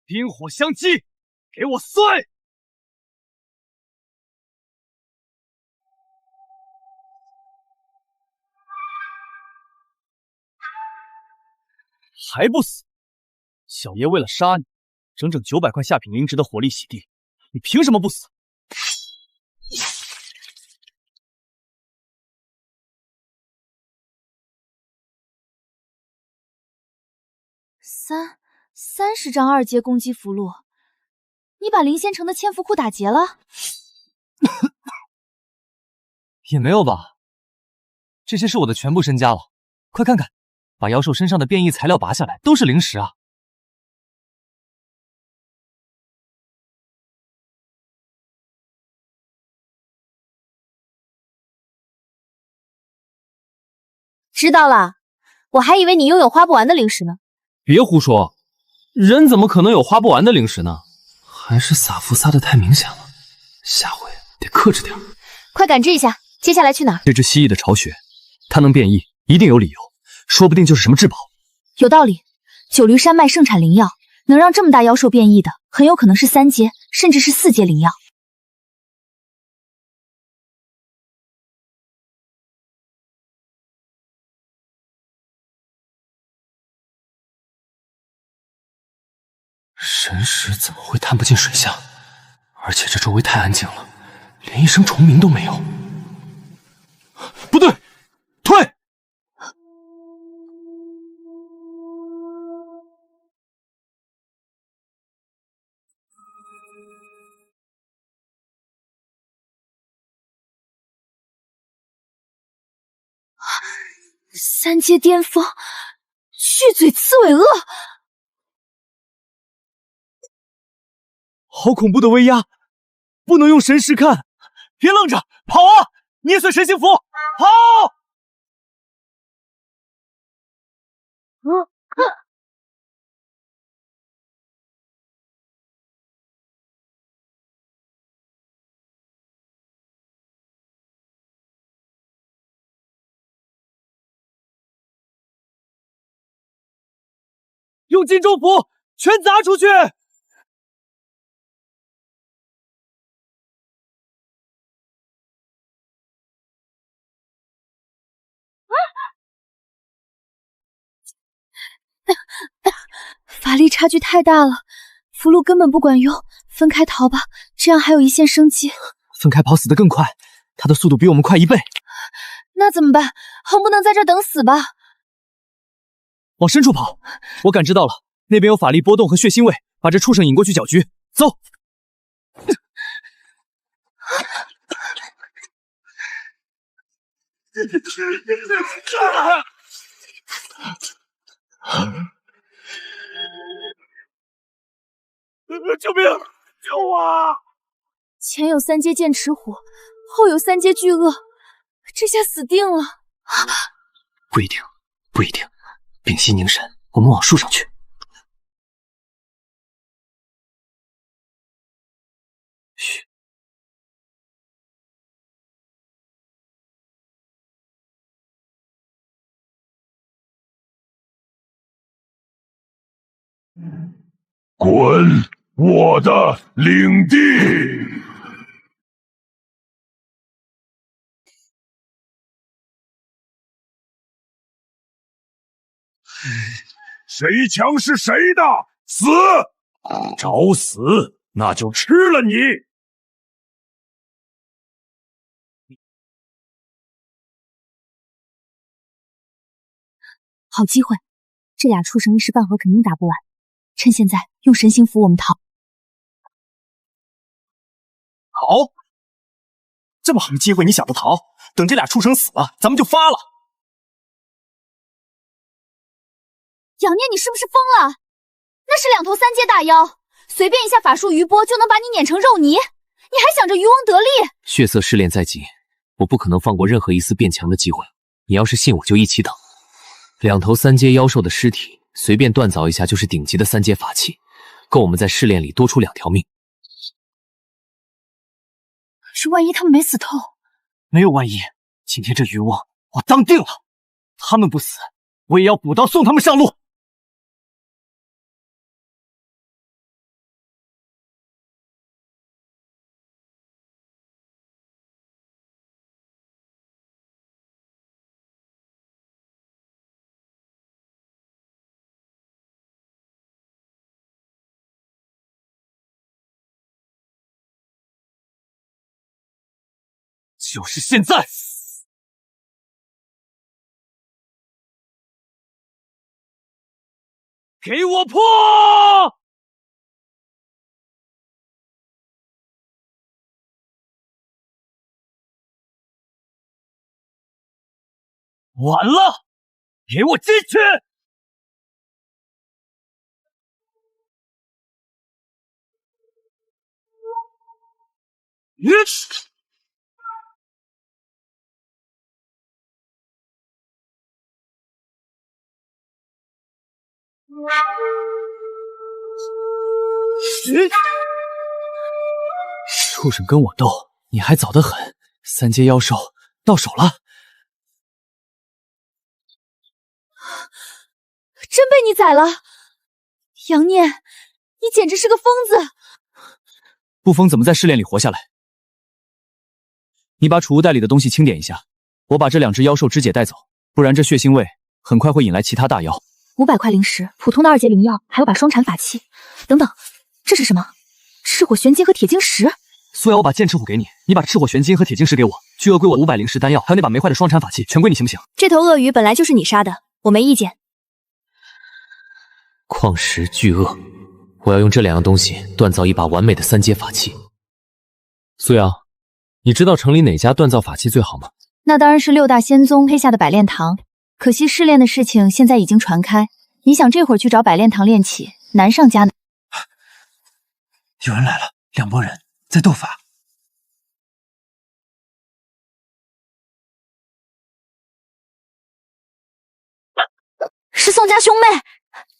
冰火相击，给我碎！还不死！小爷为了杀你，整整900块下品灵值的火力洗地，你凭什么不死？30张2阶攻击符箓，你把灵仙城的千符库打劫了？也没有吧，这些是我的全部身家了。快看看，把妖兽身上的变异材料拔下来，都是灵石啊！知道了，我还以为你拥有花不完的灵石呢。别胡说，人怎么可能有花不完的灵石呢？还是撒符撒的太明显了，下回得克制点。快感知一下，接下来去哪儿？这只蜥蜴的巢穴，它能变异，一定有理由，说不定就是什么至宝。有道理，九驴山脉盛产灵药，能让这么大妖兽变异的，很有可能是3阶，甚至是4阶灵药。神识怎么会探不进水下？而且这周围太安静了，连一声虫鸣都没有。不对，退！3阶巅峰，巨嘴刺尾鳄。好恐怖的威压，不能用神识看，别愣着，跑啊！捏碎神行符，跑！用金钟符全砸出去！法差距太大了，符箓根本不管用，分开逃吧，这样还有一线生机。分开跑死得更快，他的速度比我们快1倍。那怎么办？横不能在这儿等死吧？往深处跑，我感知到了，那边有法力波动和血腥味，把这畜生引过去搅局。走。救命！救我！前有3阶剑齿虎，后有3阶巨鳄，这下死定了。不一定，不一定。屏息凝神，我们往树上去。嘘。滚！我的领地！谁强是谁的，死！找死，那就吃了你！好机会，这俩畜生一时半会肯定打不完，趁现在用神行符我们逃。好，这么好的机会你想不逃？等这俩畜生死了，咱们就发了。杨念，你是不是疯了？那是2头3阶大妖，随便一下法术余波就能把你碾成肉泥，你还想着渔翁得利？血色试炼在即，我不可能放过任何一丝变强的机会。你要是信我，就一起等。2头3阶妖兽的尸体，随便锻造一下就是顶级的3阶法器，够我们在试炼里多出2条命。可是万一他们没死透？没有万一，今天这渔翁我当定了，他们不死，我也要补刀送他们上路。就是现在！给我破！完了！给我进去！畜生跟我斗，你还早得很。3阶妖兽到手了，真被你宰了！杨念，你简直是个疯子！不疯怎么在试炼里活下来？你把储物袋里的东西清点一下，我把这2只妖兽肢解带走，不然这血腥味很快会引来其他大妖。500块灵石，普通的2阶灵药，还有把双禅法器。等等，这是什么？赤火玄金和铁晶石。苏瑶，我把剑赤虎给你，你把赤火玄金和铁晶石给我，巨鳄归我500灵石丹药，还有那把没坏的双禅法器，全归你，行不行？这头鳄鱼本来就是你杀的，我没意见。矿石巨鳄，我要用这2样东西锻造一把完美的3阶法器。苏瑶，你知道城里哪家锻造法器最好吗？那当然是6大仙宗配下的百炼堂。可惜试炼的事情现在已经传开，你想这会儿去找百炼堂炼器，难上加难。有人来了，2拨人在斗法。是宋家兄妹，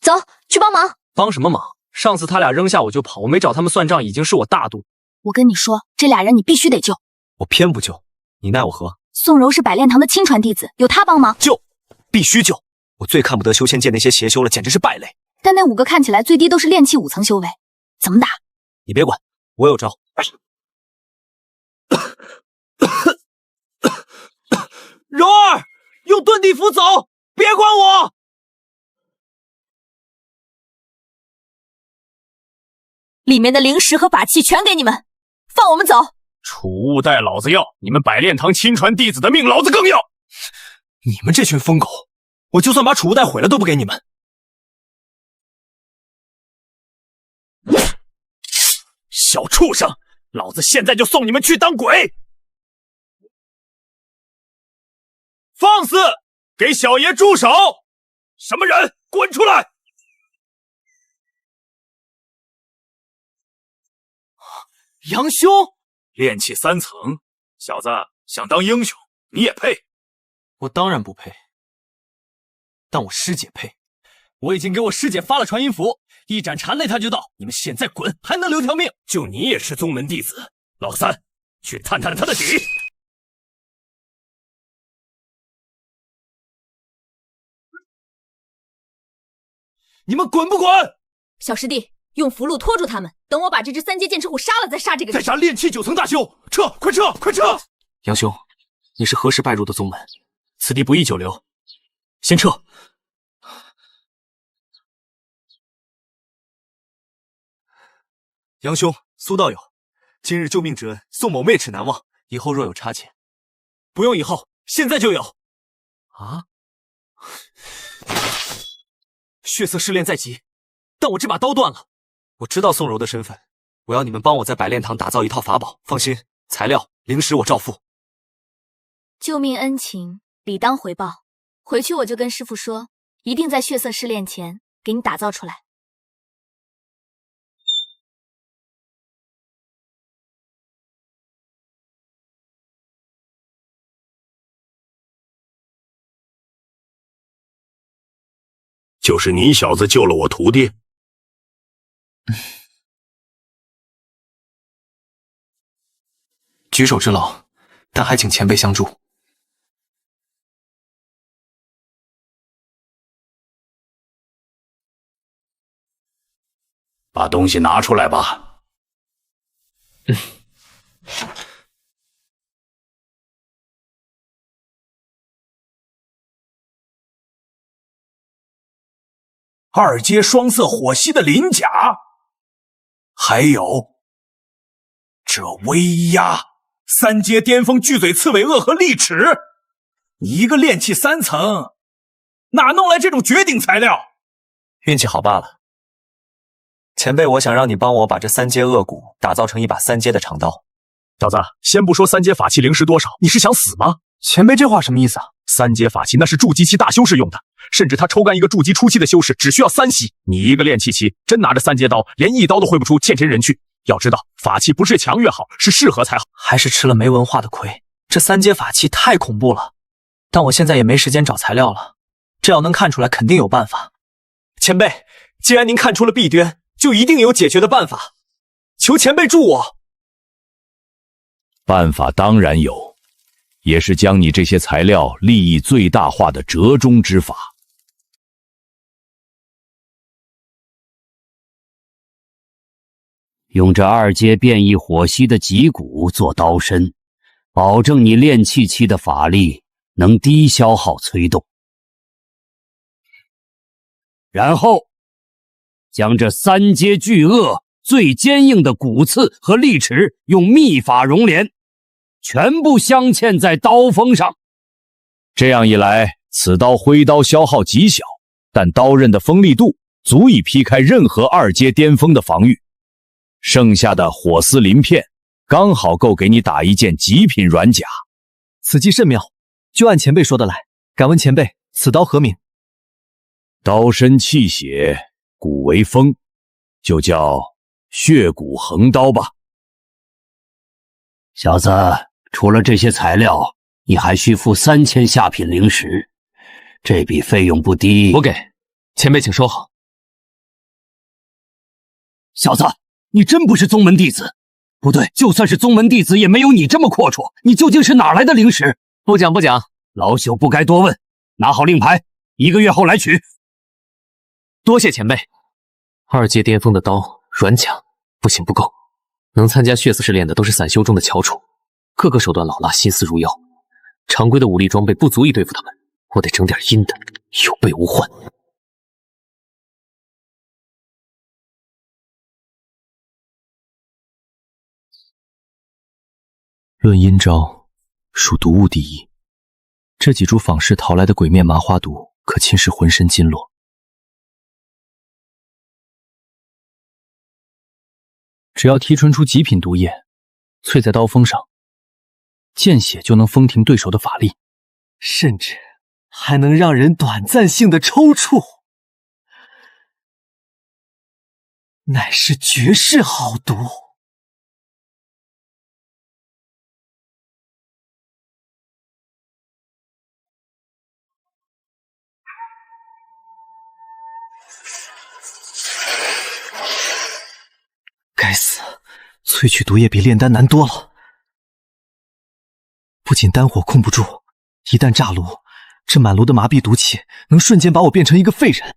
走去帮忙。帮什么忙？上次他俩扔下我就跑，我没找他们算账，已经是我大度。我跟你说，这俩人你必须得救。我偏不救，你奈我何？宋柔是百炼堂的亲传弟子，有他帮忙，救，必须救！我最看不得修仙界那些邪修了，简直是败类。但那5个看起来最低都是炼气5层修为，怎么打？你别管，我有招。柔儿，用遁地符走，别管我。里面的灵石和法器全给你们，放我们走。储物带老子要，你们百炼堂亲传弟子的命老子更要！你们这群疯狗，我就算把储物带毁了都不给你们。小畜生，老子现在就送你们去当鬼！放肆！给小爷住手！什么人，滚出来！杨兄，炼气3层，小子想当英雄，你也配？我当然不配，但我师姐配。我已经给我师姐发了传音符，一斩缠累她就到。你们现在滚，还能留条命。就你也是宗门弟子，老三，去探探他的底。你们滚不滚？小师弟，用符箓拖住他们，等我把这只3阶剑齿虎杀了再杀这个人。再杀炼气9层大修！撤！快撤！快撤！杨兄，你是何时拜入的宗门？此地不宜久留，先撤。杨兄，苏道友，今日救命之恩，宋某妹齿难忘。以后若有差遣，不用以后，现在就有。啊！血色试炼在即，但我这把刀断了。我知道宋柔的身份，我要你们帮我在百炼堂打造一套法宝。放心，材料、灵石我照付。救命恩情，理当回报。回去我就跟师傅说，一定在血色试炼前给你打造出来。就是你小子救了我徒弟。举手之劳，但还请前辈相助。把东西拿出来吧。2阶双色火系的鳞甲，还有这威压3阶巅峰巨嘴刺猬鳄和利齿。你一个炼气3层，哪弄来这种绝顶材料？运气好罢了。前辈，我想让你帮我把这3阶恶骨打造成一把3阶的长刀。小子，先不说3阶法器灵石多少，你是想死吗？前辈这话什么意思啊？3阶法器那是筑基期大修士用的，甚至他抽干一个筑基初期的修士只需要3息。你一个炼气期，真拿着3阶刀，连一刀都挥不出，欠真人去。要知道，法器不是越强越好，是适合才好。还是吃了没文化的亏，这3阶法器太恐怖了。但我现在也没时间找材料了，这要能看出来，肯定有办法。前辈，既然您看出了弊端，就一定有解决的办法，求前辈助我。办法当然有，也是将你这些材料利益最大化的折中之法。用这2阶变异火系的脊骨做刀身，保证你炼气期的法力能低消耗催动。然后将这3阶巨鳄最坚硬的骨刺和利齿用秘法熔炼，全部镶嵌在刀锋上。这样一来，此刀挥刀消耗极小，但刀刃的锋利度足以劈开任何2阶巅峰的防御。剩下的火丝鳞片刚好够给你打一件极品软甲。此计甚妙，就按前辈说的来。敢问前辈，此刀何名？刀身气血，骨为锋，就叫血骨横刀吧。小子，除了这些材料，你还需付3000下品灵石，这笔费用不低。我给，前辈请收好。小子，你真不是宗门弟子？不对，就算是宗门弟子，也没有你这么阔绰。你究竟是哪来的灵石？不讲不讲，老朽不该多问。拿好令牌，1个月后来取。多谢前辈。2阶巅峰的刀软甲不行不够，能参加血色试炼的都是散修中的翘楚，个个手段老辣，心思如药。常规的武力装备不足以对付他们，我得整点阴的，有备无患。论阴招，属毒物第一。这几株仿世淘来的鬼面麻花毒，可侵蚀浑身经络。只要提纯出极品毒液，淬在刀锋上，见血就能封停对手的法力，甚至还能让人短暂性的抽搐，乃是绝世好毒。该死，萃取毒液比炼丹难多了。不仅丹火控不住，一旦炸炉，这满炉的麻痹毒气能瞬间把我变成一个废人。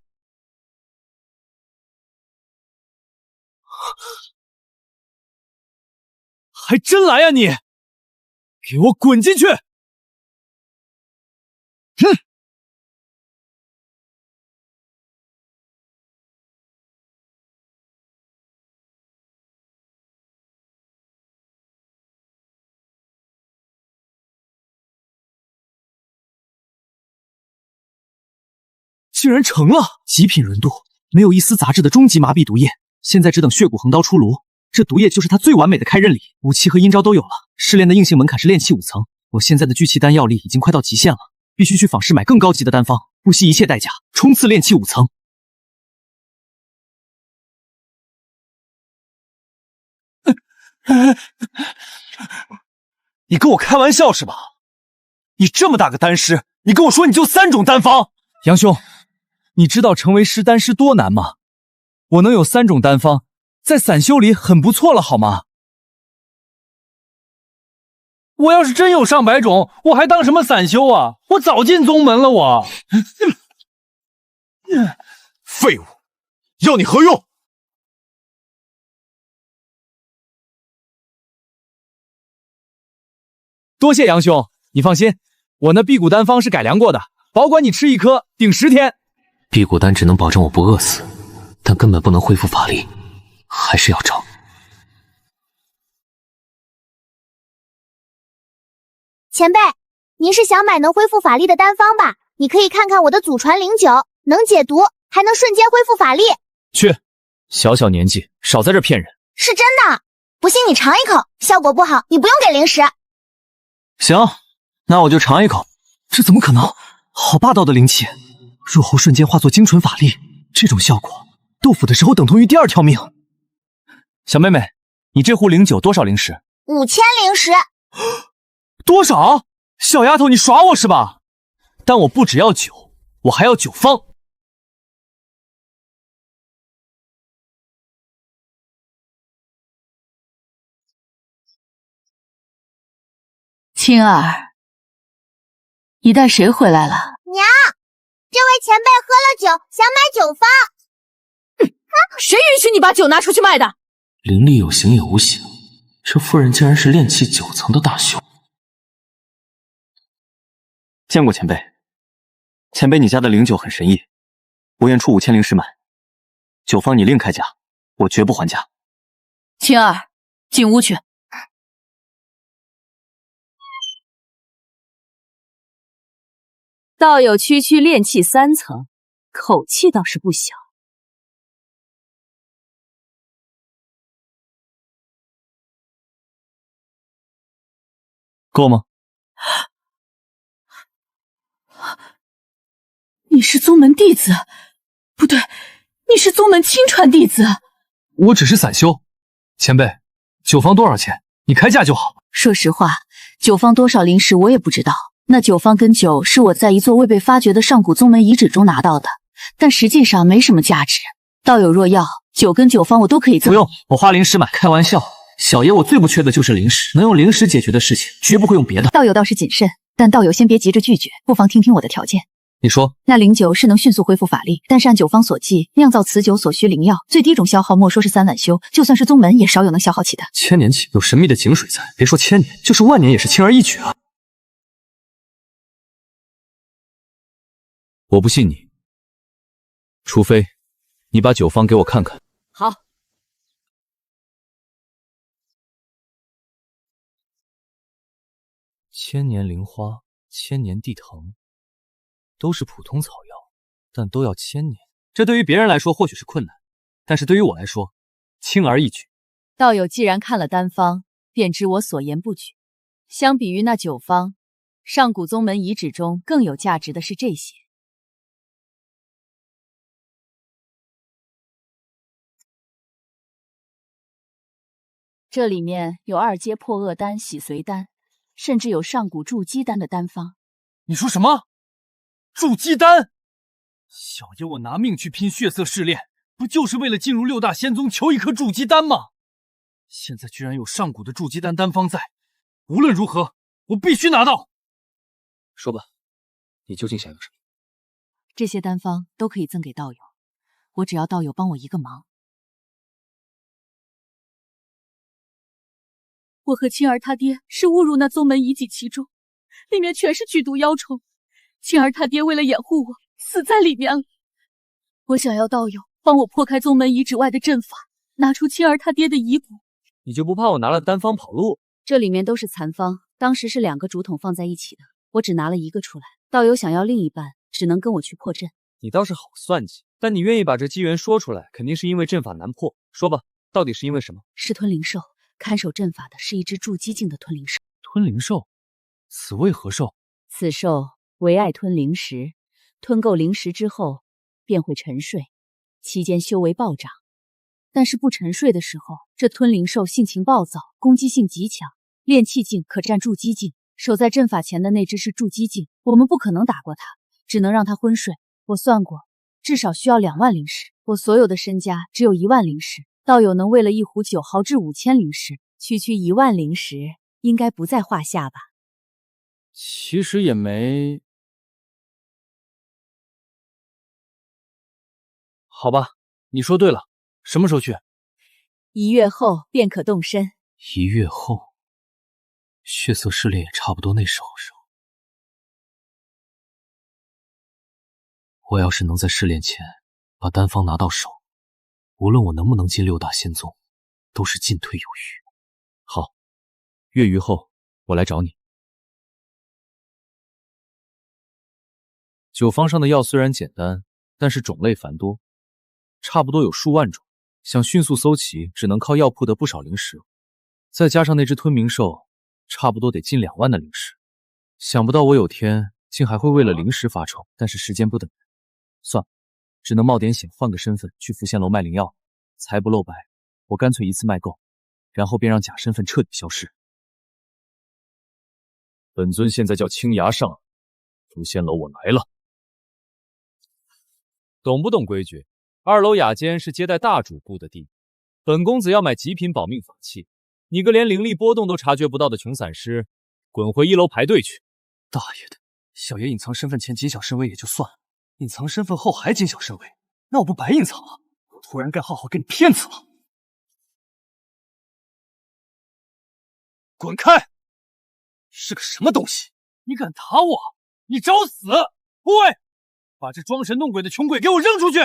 还真来呀你！给我滚进去！哼！竟然成了！极品润度，没有一丝杂质的终极麻痹毒液，现在只等血骨横刀出炉，这毒液就是它最完美的开刃礼。武器和阴招都有了，试炼的硬性门槛是炼气5层。我现在的聚气丹药力已经快到极限了，必须去坊市买更高级的丹方，不惜一切代价冲刺炼气5层。你跟我开玩笑是吧？你这么大个丹师，你跟我说你就3种丹方？杨兄，你知道成为师丹师多难吗？我能有3种丹方，在散修里很不错了，好吗？我要是真有上百种，我还当什么散修啊？我早进宗门了，我。废物，要你何用？多谢杨兄，你放心，我那辟谷丹方是改良过的，保管你吃1颗顶10天。辟谷丹只能保证我不饿死，但根本不能恢复法力，还是要找。前辈，您是想买能恢复法力的丹方吧？你可以看看我的祖传灵酒，能解毒，还能瞬间恢复法力。去，小小年纪，少在这骗人。是真的，不信你尝一口，效果不好你不用给零食。行，那我就尝一口。这怎么可能？好霸道的灵气，入喉瞬间化作精纯法力，这种效果，斗腐的时候等同于第2条命。小妹妹，你这壶灵酒多少灵石？5000灵石。多少？小丫头，你耍我是吧？但我不只要酒，我还要酒方。青儿，你带谁回来了？娘，这位前辈喝了酒，想买酒方。谁允许你把酒拿出去卖的？灵力有形也无形，这妇人竟然是炼气9层的大修。见过前辈，前辈你家的灵酒很神异，我愿出5000灵石买，酒方你另开价，我绝不还价。青儿，进屋去。道友区区炼气3层，口气倒是不小。够吗？你是宗门弟子？不对，你是宗门亲传弟子。我只是散修，前辈，酒方多少钱？你开价就好。说实话，酒方多少灵石我也不知道。那酒方跟酒是我在一座未被发掘的上古宗门遗址中拿到的，但实际上没什么价值。道友若要，酒跟酒方我都可以赠。不用，我花灵石买。开玩笑，小爷我最不缺的就是灵石，能用灵石解决的事情，绝不会用别的。道友倒是谨慎，但道友先别急着拒绝，不妨听听我的条件。你说，那灵酒是能迅速恢复法力，但是按酒方所记，酿造此酒所需灵药，最低种消耗莫说是3晚修，就算是宗门也少有能消耗起的。千年起有神秘的井水在，别说千年，就是万年也是轻而易举啊！我不信你，除非你把酒方给我看看。好。千年灵花，千年地藤，都是普通草药，但都要1000年。这对于别人来说或许是困难，但是对于我来说，轻而易举。道友既然看了丹方，便知我所言不举。相比于那9方，上古宗门遗址中更有价值的是这些。这里面有2阶破厄丹、洗髓丹，甚至有上古筑基丹的丹方。你说什么？筑基丹？小爷我拿命去拼血色试炼，不就是为了进入6大仙宗求一颗筑基丹吗？现在居然有上古的筑基丹丹方在，无论如何，我必须拿到。说吧，你究竟想要什么？这些丹方都可以赠给道友，我只要道友帮我一个忙。我和青儿他爹是误入那宗门遗迹其中，里面全是剧毒妖虫。青儿他爹为了掩护我，死在里面了。我想要道友帮我破开宗门遗址外的阵法，拿出青儿他爹的遗骨。你就不怕我拿了丹方跑路？这里面都是残方，当时是2个竹筒放在一起的，我只拿了1个出来。道友想要另一半，只能跟我去破阵。你倒是好算计，但你愿意把这机缘说出来，肯定是因为阵法难破。说吧，到底是因为什么？是吞灵兽，看守阵法的是一只筑基境的吞灵兽。吞灵兽，此为何兽？此兽为爱吞灵石，吞够灵石之后便会沉睡，期间修为暴涨。但是不沉睡的时候，这吞灵兽性情暴躁，攻击性极强，炼气境可战筑基境。守在阵法前的那只是筑基境，我们不可能打过它，只能让它昏睡。我算过，至少需要2万灵石，我所有的身家只有1万灵石。道友能为了一壶9毫至5000灵石，区1万灵石，应该不在话下吧？其实也没……好吧，你说对了，什么时候去？1月后便可动身。1月后，血色试炼也差不多那时候。我要是能在试炼前把丹方拿到手，无论我能不能进6大仙宗，都是进退有余。好，月余后我来找你。酒方上的药虽然简单，但是种类繁多，差不多有数万种，想迅速搜齐，只能靠药铺的不少灵石，再加上那只吞冥兽，差不多得近2万的灵石。想不到我有天竟还会为了灵石发愁，但是时间不等人，算了，只能冒点险，换个身份去福仙楼卖灵药，财不露白，我干脆一次卖够，然后便让假身份彻底消失。本尊现在叫青崖上耳，福仙楼我来了。懂不懂规矩？2楼雅间是接待大主顾的地，本公子要买极品保命法器，你个连灵力波动都察觉不到的穷散尸，滚回1楼排队去！大爷的，小爷隐藏身份前谨小慎微也就算了，隐藏身份后还谨小慎微，那我不白隐藏了？我突然该好好跟你骗死了！滚开！是个什么东西？你敢打我？你找死！护卫，把这装神弄鬼的穷鬼给我扔出去！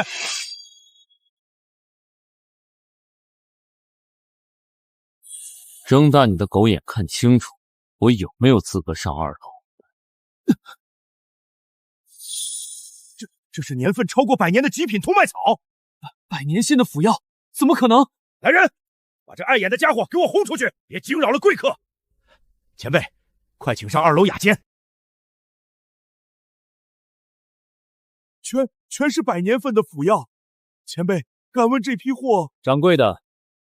睁大你的狗眼看清楚，我有没有资格上2楼？这是年份超过100年的极品通脉草，100年新的腐药，怎么可能？来人，把这碍眼的家伙给我轰出去，别惊扰了贵客。前辈，快请上2楼雅间。全是100年份的腐药，前辈，敢问这批货？掌柜的，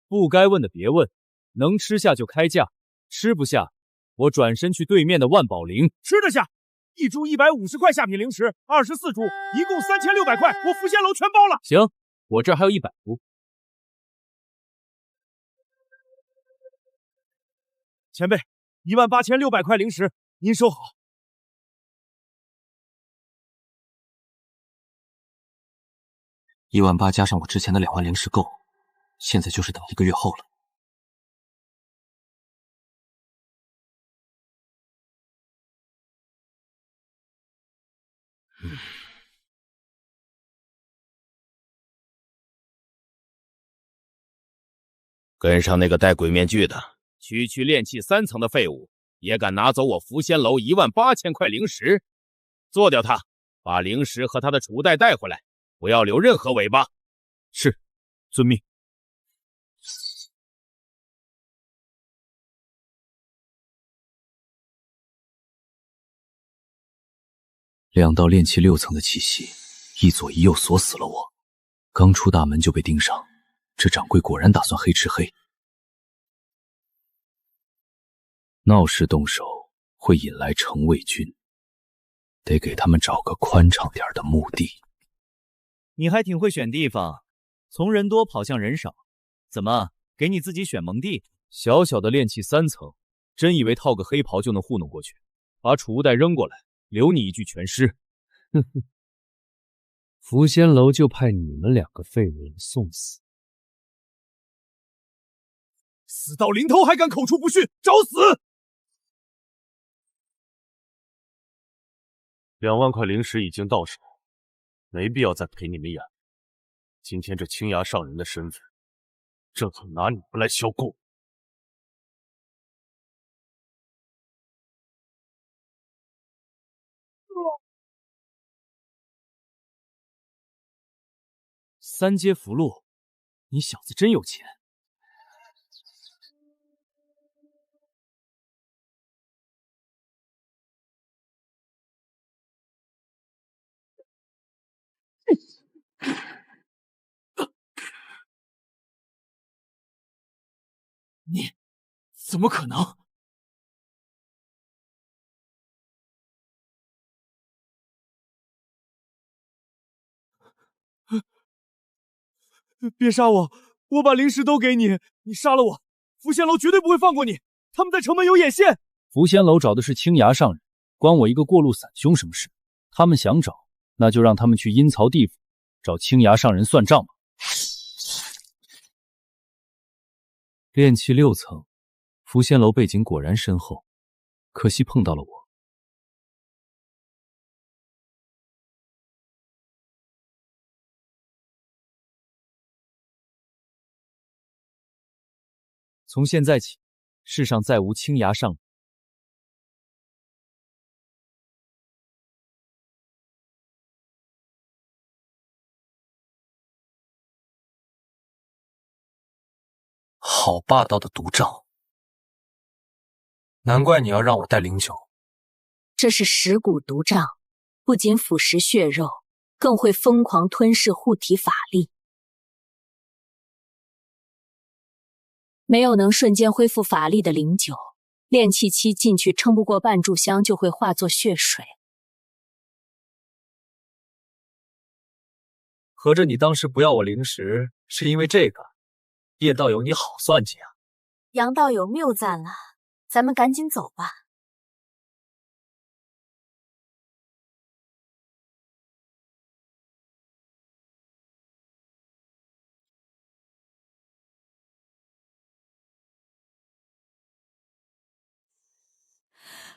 不该问的别问，能吃下就开价，吃不下，我转身去对面的万宝陵。吃得下，1株150块下品灵石，24株，一共3600块，我福仙楼全包了。行，我这儿还有100株。前辈，18600块灵石，您收好。18000加上我之前的2万灵石够，现在就是等1个月后了。跟上那个戴鬼面具的，区炼气3层的废物，也敢拿走我福仙楼18000块灵石？做掉他，把灵石和他的储物袋带回来，不要留任何尾巴。是，遵命。2道炼气6层的气息，一左一右锁死了我。刚出大门就被盯上，这掌柜果然打算黑吃黑。闹事动手会引来程卫军，得给他们找个宽敞点的墓地。你还挺会选地方，从人多跑向人少。怎么，给你自己选蒙地？小小的炼气3层，真以为套个黑袍就能糊弄过去？把储物袋扔过来，留你一具全尸。哼哼，福仙楼就派你们2个废物来送死。死到临头还敢口出不逊，找死！2万块灵石已经到手，没必要再陪你们演。今天这青崖上人的身份，正好拿你们来销购。3阶符箓，你小子真有钱。你怎么可能？别杀我！我把灵石都给你，你杀了我，福仙楼绝对不会放过你。他们在城门有眼线。福仙楼找的是青崖上人，关我一个过路散凶什么事？他们想找，那就让他们去阴曹地府找青崖上人算账吧。炼气6层，福仙楼背景果然深厚，可惜碰到了我。从现在起，世上再无青崖上人。好霸道的毒瘴，难怪你要让我带灵酒。这是蚀骨毒瘴，不仅腐蚀血肉，更会疯狂吞噬护体法力。没有能瞬间恢复法力的灵酒，炼气期进去撑不过半炷香就会化作血水。合着你当时不要我灵石，是因为这个？叶道友，你好算计啊！杨道友谬赞了，咱们赶紧走吧。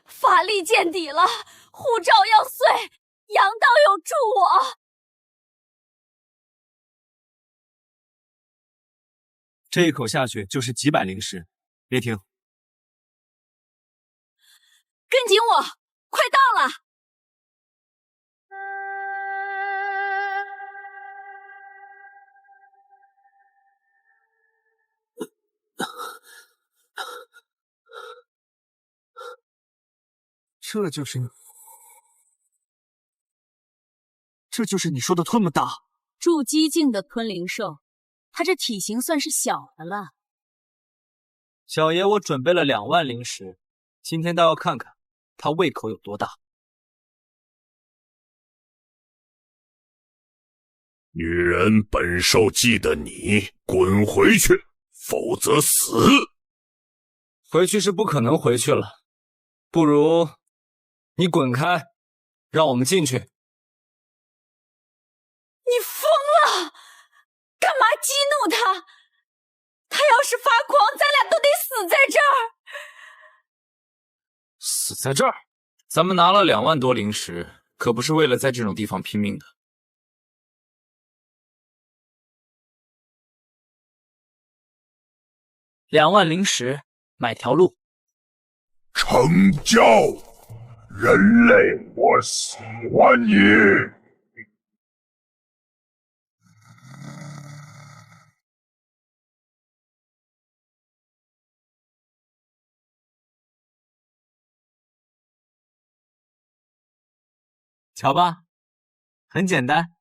法力见底了，护照要碎，杨道友助我！这一口下去就是几百灵石，别停！跟紧我，快到了！这就是你说的吞么大？筑基境的吞灵兽，他这体型算是小的了。小爷我准备了2万灵石，今天倒要看看他胃口有多大。女人本兽记得你，滚回去，否则死！回去是不可能回去了，不如你滚开，让我们进去。你疯了！干嘛激怒他？他要是发狂，咱俩都得死在这儿。死在这儿？咱们拿了2万多灵石，可不是为了在这种地方拼命的。2万灵石，买条路。成交，人类，我喜欢你。瞧吧，很简单，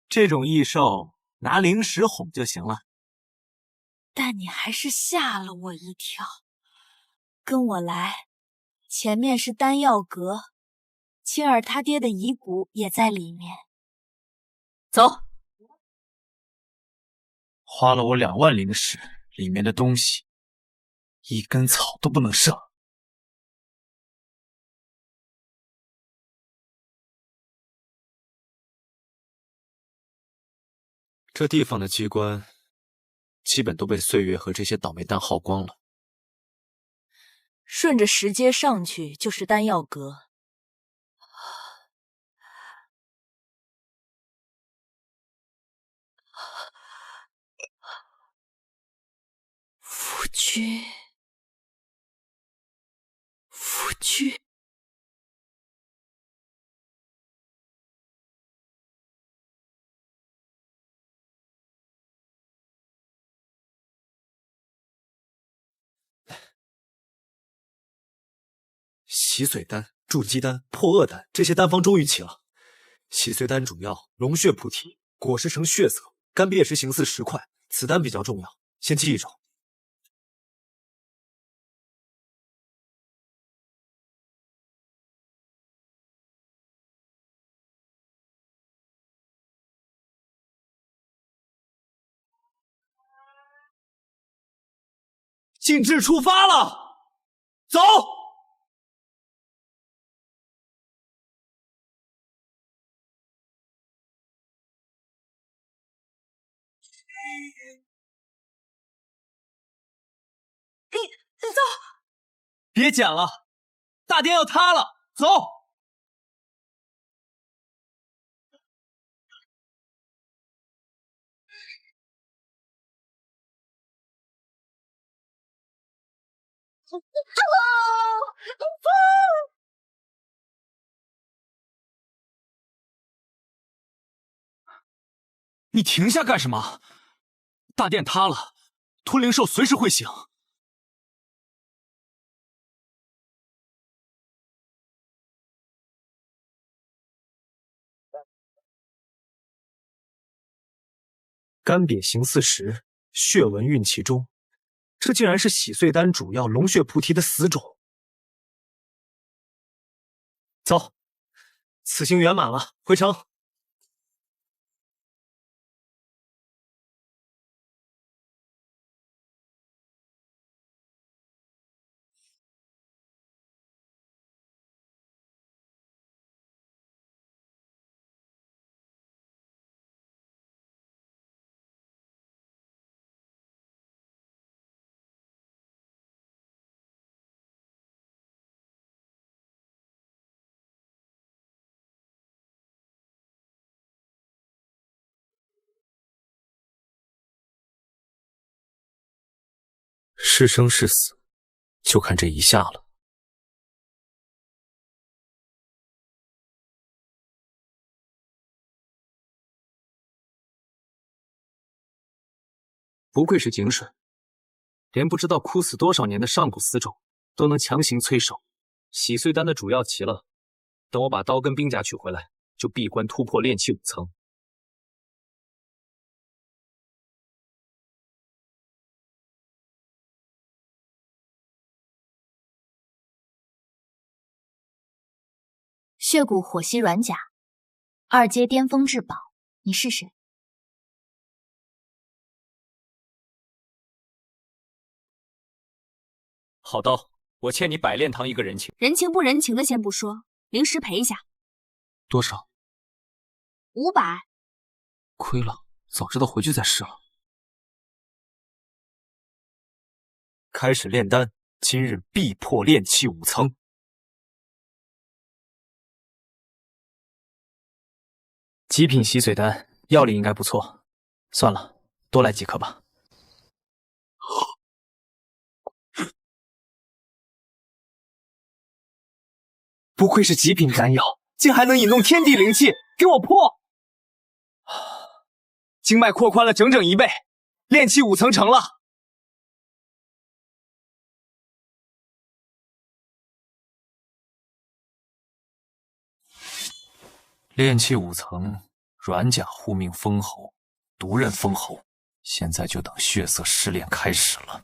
这种异兽拿灵石哄就行了。但你还是吓了我一跳。跟我来，前面是丹药阁，青儿他爹的遗骨也在里面。走。花了我2万灵石，里面的东西一根草都不能剩。这地方的机关基本都被岁月和这些倒霉蛋耗光了。顺着石阶上去就是丹药阁。夫君，夫君。洗髓丹、筑基丹、破厄丹，这些丹方终于齐了。洗髓丹主药龙血菩提，果实呈血色，干瘪时形似石块。此丹比较重要，先记一种。禁制出发了，走！你走！别捡了，大殿要塌了，走！你停下干什么？大殿塌了，吞灵兽随时会醒。干瘪形似石，血纹蕴其中，这竟然是洗髓丹主药龙血菩提的死种。走，此行圆满了，回城。是生是死，就看这一下了。不愧是井水，连不知道枯死多少年的上古死种都能强行催熟。洗髓丹的主药齐了，等我把刀跟兵甲取回来，就闭关突破炼气5层。血骨火蜥软甲，2阶巅峰至宝，你试试。好刀，我欠你100炼堂一个人情。人情不人情的先不说，灵石赔一下。多少？500。亏了，早知道回去再试了。开始炼丹，今日必破炼气5层。极品洗髓丹，药力应该不错。算了，多来几颗吧。不愧是极品丹药，竟还能引动天地灵气，给我破！经脉扩宽了整整1倍，炼气5层成了。炼气5层，软甲护命封喉，毒刃封喉。现在就等血色试炼开始了。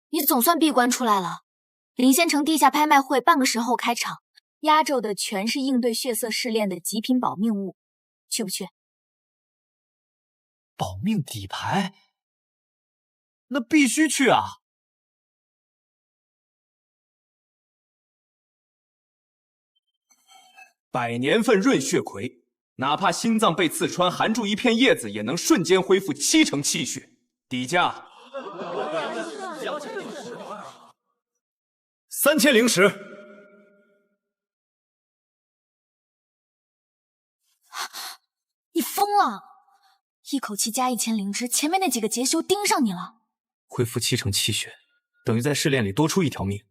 你总算闭关出来了。临仙城地下拍卖会半个时后开场，压轴的全是应对血色试炼的极品保命物，去不去？保命底牌？那必须去啊！100年份润血葵，哪怕心脏被刺穿，含住一片叶子，也能瞬间恢复7成气血。底价3000灵石。你疯了！一口气加1000灵芝，前面那几个劫修盯上你了。恢复7成气血，等于在试炼里多出1条命。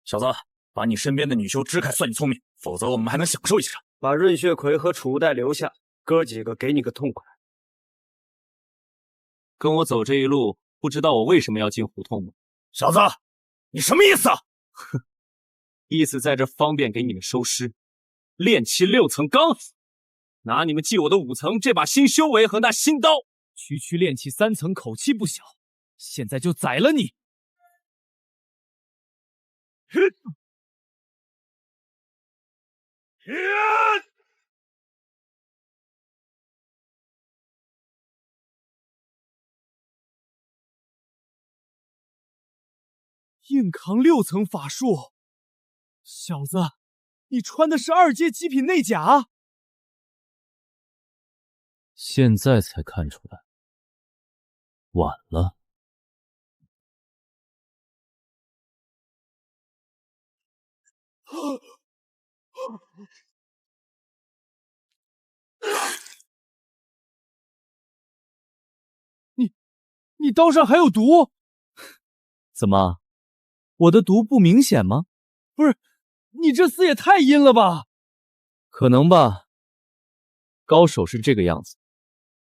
小子，把你身边的女修支开，算你聪明，否则我们还能享受一场。把润血葵和储物袋留下，哥几个给你个痛快。跟我走这一路，不知道我为什么要进胡同吗？小子，你什么意思啊？哼，意思在这方便给你们收尸。炼气6层刚好，拿你们继我的5层这把新修为和那新刀，区炼气3层口气不小，现在就宰了你！硬扛6层法术，小子，你穿的是2阶极品内甲？现在才看出来，晚了。你刀上还有毒？怎么，我的毒不明显吗？不是，你这厮也太阴了吧？可能吧，高手是这个样子。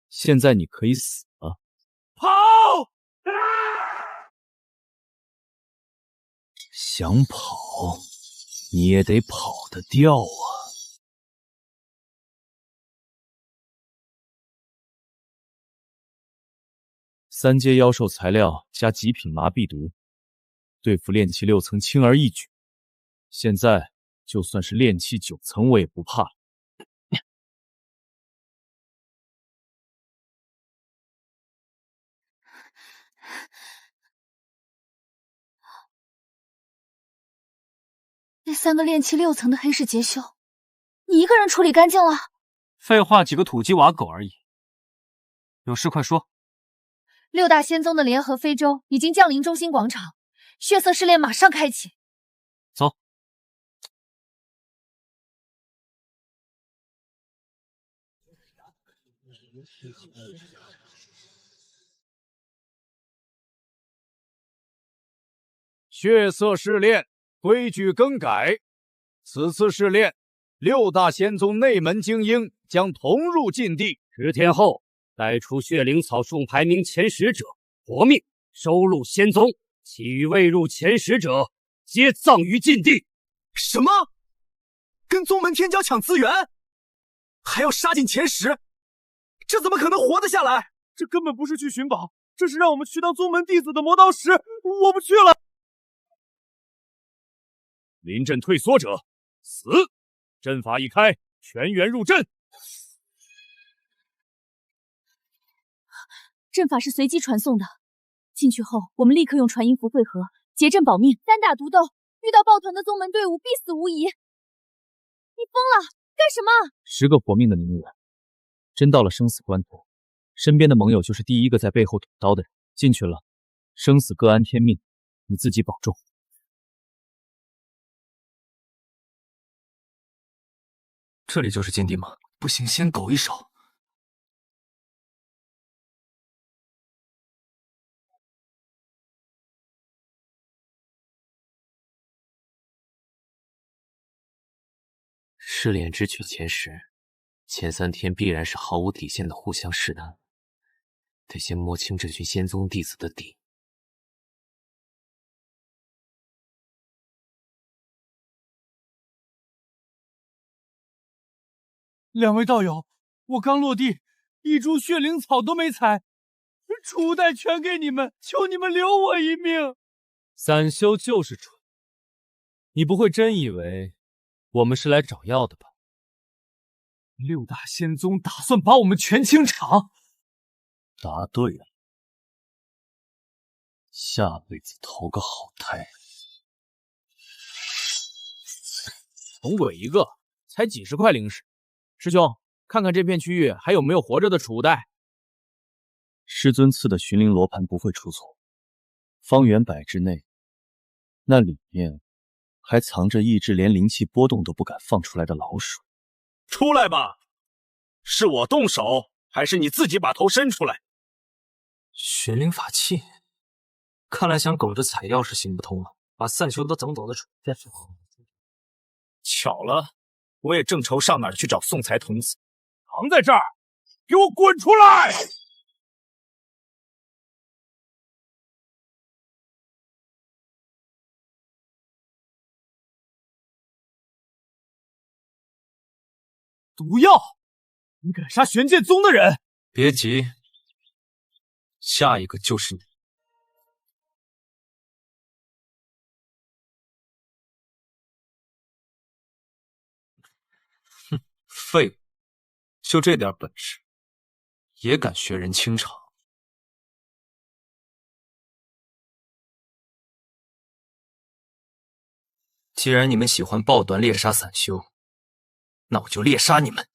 现在你可以死了。跑！想跑，你也得跑得掉啊！3阶妖兽材料加极品麻痹毒，对付炼气6层轻而易举。现在就算是炼气9层，我也不怕了。那3个炼气6层的黑市劫修，你一个人处理干净了？废话，几个土鸡瓦狗而已。有事快说。6大仙宗的联合飞舟已经降临中心广场，血色试炼马上开启。走。血色试炼规矩更改，此次试炼，6大仙宗内门精英将同入禁地。10天后，带出血灵草树排名前10者活命，收录仙宗；其余未入前10者，皆葬于禁地。什么？跟宗门天骄抢资源，还要杀进前10？这怎么可能活得下来？这根本不是去寻宝，这是让我们去当宗门弟子的磨刀石！我不去了。临阵退缩者死！阵法一开，全员入阵。阵法是随机传送的，进去后我们立刻用传音符汇合，结阵保命。单打独斗，遇到抱团的宗门队伍必死无疑。你疯了，干什么？10个活命的宁远，真到了生死关头，身边的盟友就是第一个在背后捅刀的人。进去了，生死各安天命，你自己保重。这里就是禁地吗？不行，先苟一手。试炼之举前时，前3天必然是毫无底线的互相试探，得先摸清这群仙宗弟子的底。2位道友，我刚落地，一株血灵草都没采，楚代全给你们，求你们留我一命。散修就是蠢，你不会真以为我们是来找药的吧？6大仙宗打算把我们全清场。答对了，下辈子投个好胎。穷鬼一个，才几10块灵石。师兄，看看这片区域还有没有活着的储物袋。师尊赐的寻灵罗盘不会出错，方圆100之内，那里面还藏着一只连灵气波动都不敢放出来的老鼠。出来吧！是我动手，还是你自己把头伸出来？寻灵法器，看来想苟着采药是行不通了。把散修都整走的再说。巧了，我也正愁上哪儿去找宋才童子。藏在这儿，给我滚出来！毒药！你敢杀玄剑宗的人？别急，下一个就是你。哼，废物，就这点本事，也敢学人清场？既然你们喜欢抱短猎杀散修，那我就猎杀你们！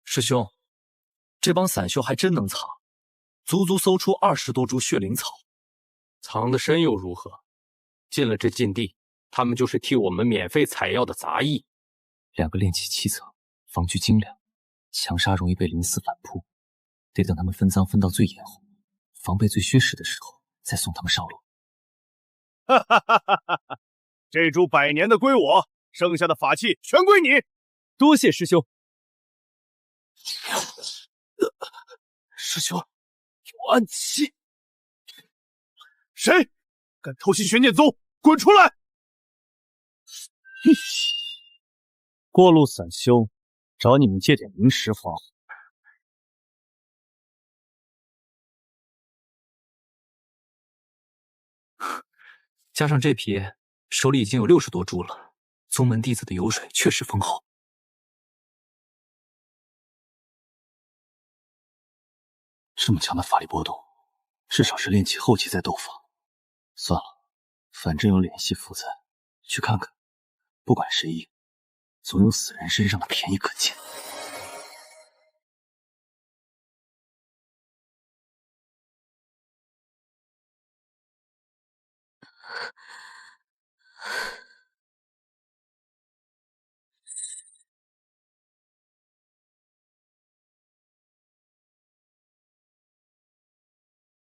师兄，这帮散修还真能藏，足足搜出20多株血灵草。藏得深又如何？进了这禁地，他们就是替我们免费采药的杂役。2个炼气7层，防具精良，强杀容易被灵丝反扑，得等他们分赃分到最严后，防备最虚实的时候，再送他们上路。哈哈哈哈哈！这株100年的归我，剩下的法器全归你。多谢师兄。师兄，有暗器！谁敢偷袭玄剑宗？滚出来！过路散修，找你们借点灵石防。加上这批，手里已经有60多株了。宗门弟子的油水确实丰厚。这么强的法力波动，至少是炼气后期在斗法。算了，反正有联系符在，去看看。不管谁赢，总有死人身上的便宜可捡。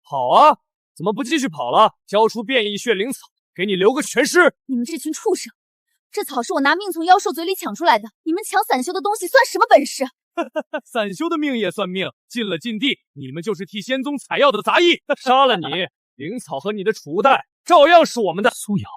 跑啊！怎么不继续跑了？交出变异血灵草，给你留个全尸！你们这群畜生！这草是我拿命从妖兽嘴里抢出来的，你们抢散修的东西算什么本事？散修的命也算命，进了禁地，你们就是替仙宗采药的杂役。杀了你，灵草和你的储物袋照样是我们的。苏瑶，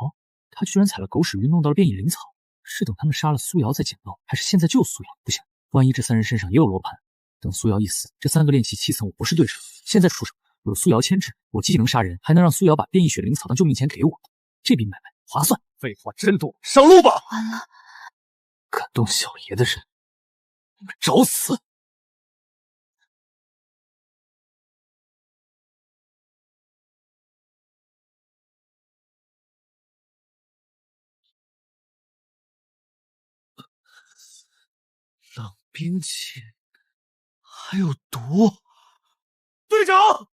他居然采了狗屎运弄到了变异灵草，是等他们杀了苏瑶再捡漏，还是现在救苏瑶？不行，万一这3人身上也有罗盘，等苏瑶一死，这3个炼气7层我不是对手。现在出手，有苏瑶牵制，我既能杀人，还能让苏瑶把变异血灵草当救命钱给我，这笔买卖划算。废话真多，上路吧！完了，敢动小爷的人，你们找死！冷兵器还有毒。队长，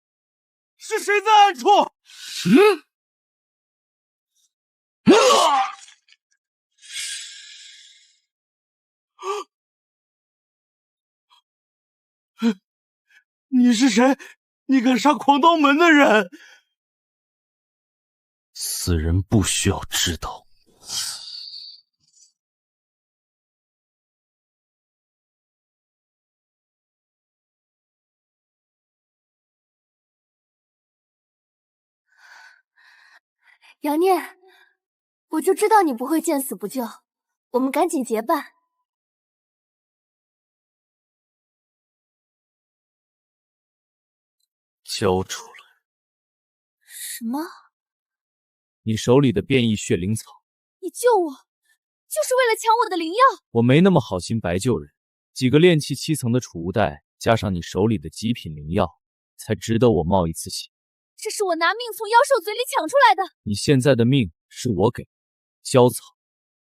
是谁在暗处？你是谁？你敢杀狂刀门的人？死人不需要知道。杨念，我就知道你不会见死不救，我们赶紧结伴。交出来！什么？你手里的变异血灵草，你救我，就是为了抢我的灵药？我没那么好心白救人，几个炼气7层的储物袋，加上你手里的极品灵药，才值得我冒一次险。这是我拿命从妖兽嘴里抢出来的。你现在的命是我给，交草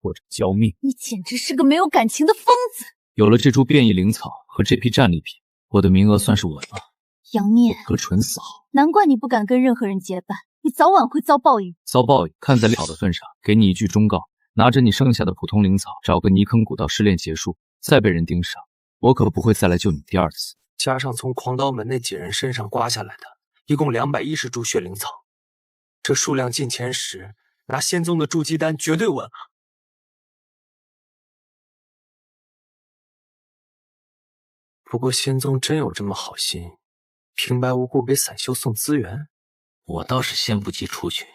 或者交命。你简直是个没有感情的疯子！有了这株变异灵草和这批战利品，我的名额算是稳了。杨念，和纯死好，难怪你不敢跟任何人结伴，你早晚会遭报应。遭报应，看在好的份上，给你一句忠告：拿着你剩下的普通灵草，找个泥坑谷到试炼结束，再被人盯上，我可不会再来救你第二次。加上从狂刀门那几人身上刮下来的，一共210株血灵草，这数量进前10，拿仙宗的筑基丹绝对稳啊！不过仙宗真有这么好心，平白无故给散修送资源？我倒是先不急出去，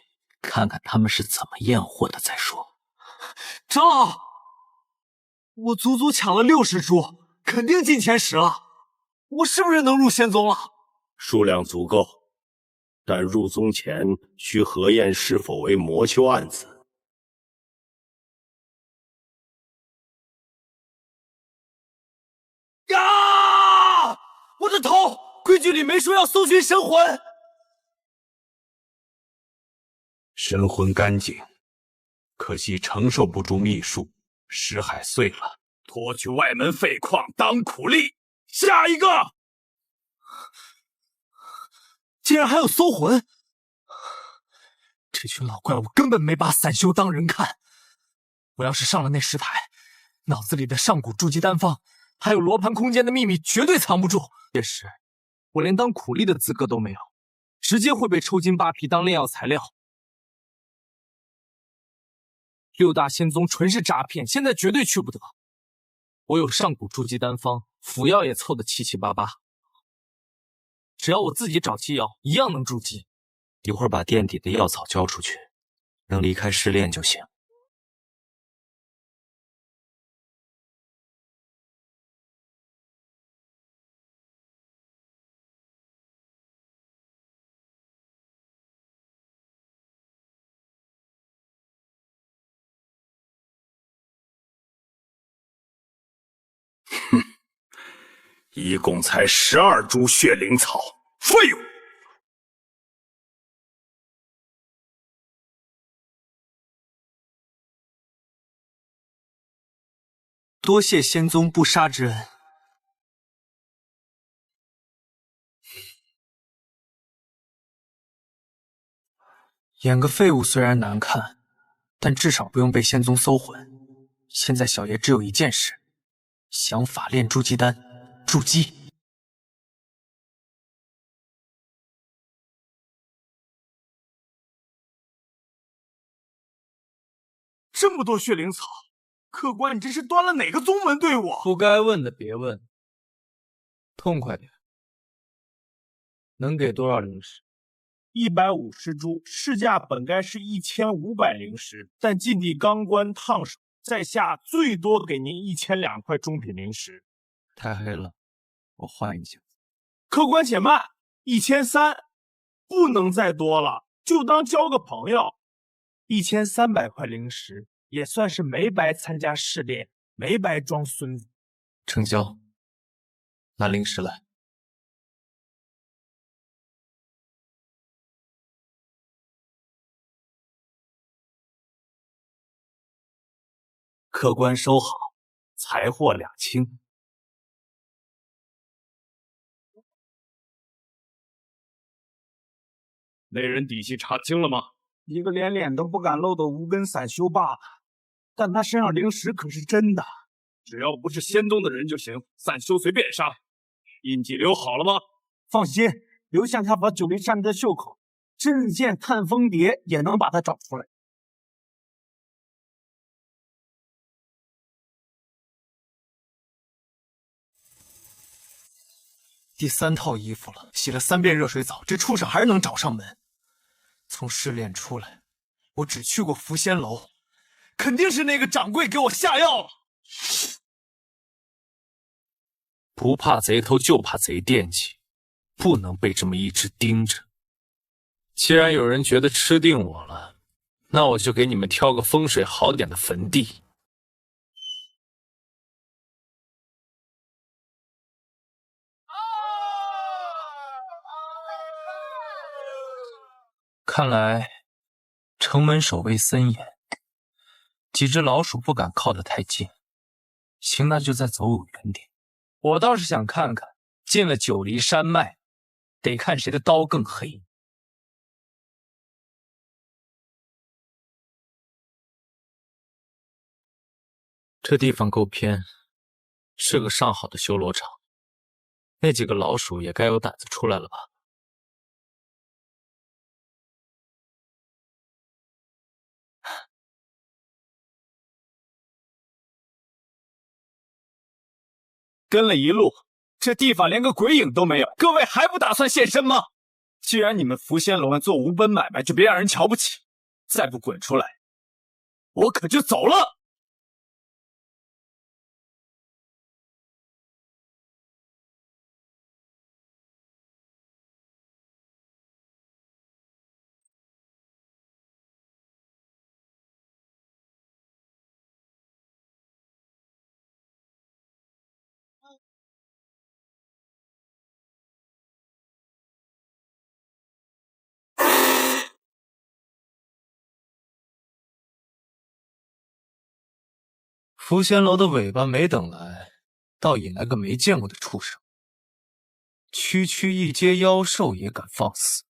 看看他们是怎么验货的再说。长老，我足足抢了60株，肯定进前10了。我是不是能入仙宗了？数量足够，但入宗前需核验是否为魔修案子。呀！我的头！规矩里没说要搜寻神魂。神魂干净，可惜承受不住秘术，识海碎了。拖去外门废矿当苦力。下一个！竟然还有搜魂！这群老怪物根本没把散修当人看。我要是上了那石台，脑子里的上古筑基丹方还有罗盘空间的秘密绝对藏不住。届时我连当苦力的资格都没有，直接会被抽筋扒皮当炼药材料。6大仙宗纯是诈骗，现在绝对去不得。我有上古筑基丹方，辅药也凑得七七八八。只要我自己找机药，一样能筑基。一会儿把垫底的药草交出去，能离开试炼就行。哼，一共才12株血灵草，废物！多谢仙宗不杀之恩。演个废物虽然难看，但至少不用被仙宗搜魂。现在小爷只有一件事，想法炼筑基丹，筑基。这么多血灵草，客官，你这是端了哪个宗门队伍？不该问的别问，痛快点。能给多少灵石？150株，市价本该是1500灵石，但禁地刚关烫手，在下最多给您1002块中品灵石。太黑了，我换一件。客官且慢，1300，不能再多了，就当交个朋友。1300块灵石，也算是没白参加试炼，没白装孙子。成交，拿灵石来。客官收好，财货两清。那人底细查清了吗？一个连脸都不敢露的无根散修罢了，但他身上灵石可是真的。只要不是仙宗的人就行，散修随便杀。印记留好了吗？放心，留下他把九黎山的袖口，真日剑探风蝶也能把他找出来。第3套衣服了，洗了3遍热水澡，这畜生还是能找上门。从试炼出来，我只去过福仙楼，肯定是那个掌柜给我下药了。不怕贼头，就怕贼惦记，不能被这么一直盯着。既然有人觉得吃定我了，那我就给你们挑个风水好点的坟地。看来城门守卫森严，几只老鼠不敢靠得太近。行，那就再走远点。我倒是想看看，进了九黎山脉，得看谁的刀更黑。这地方够偏，是个上好的修罗场。那几个老鼠也该有胆子出来了吧？跟了一路，这地方连个鬼影都没有，各位还不打算现身吗？既然你们福仙楼做无本买卖，就别让人瞧不起。再不滚出来，我可就走了。福仙楼的尾巴没等来，倒引来个没见过的畜生。区区一阶妖兽也敢放肆！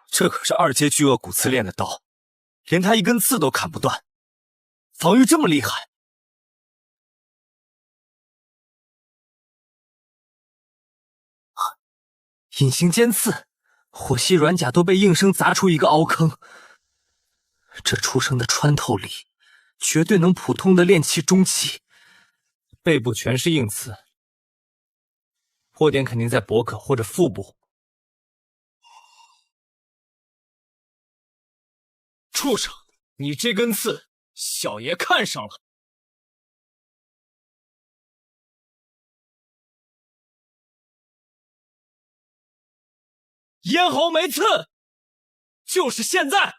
这可是2阶巨鳄骨刺炼的刀，连他一根刺都砍不断，防御这么厉害。隐形尖刺，火系软甲都被应声砸出一个凹坑。这畜生的穿透力，绝对能普通的炼气中期。背部全是硬刺，破点肯定在脖壳或者腹部。畜生，你这根刺，小爷看上了。咽喉没刺，就是现在！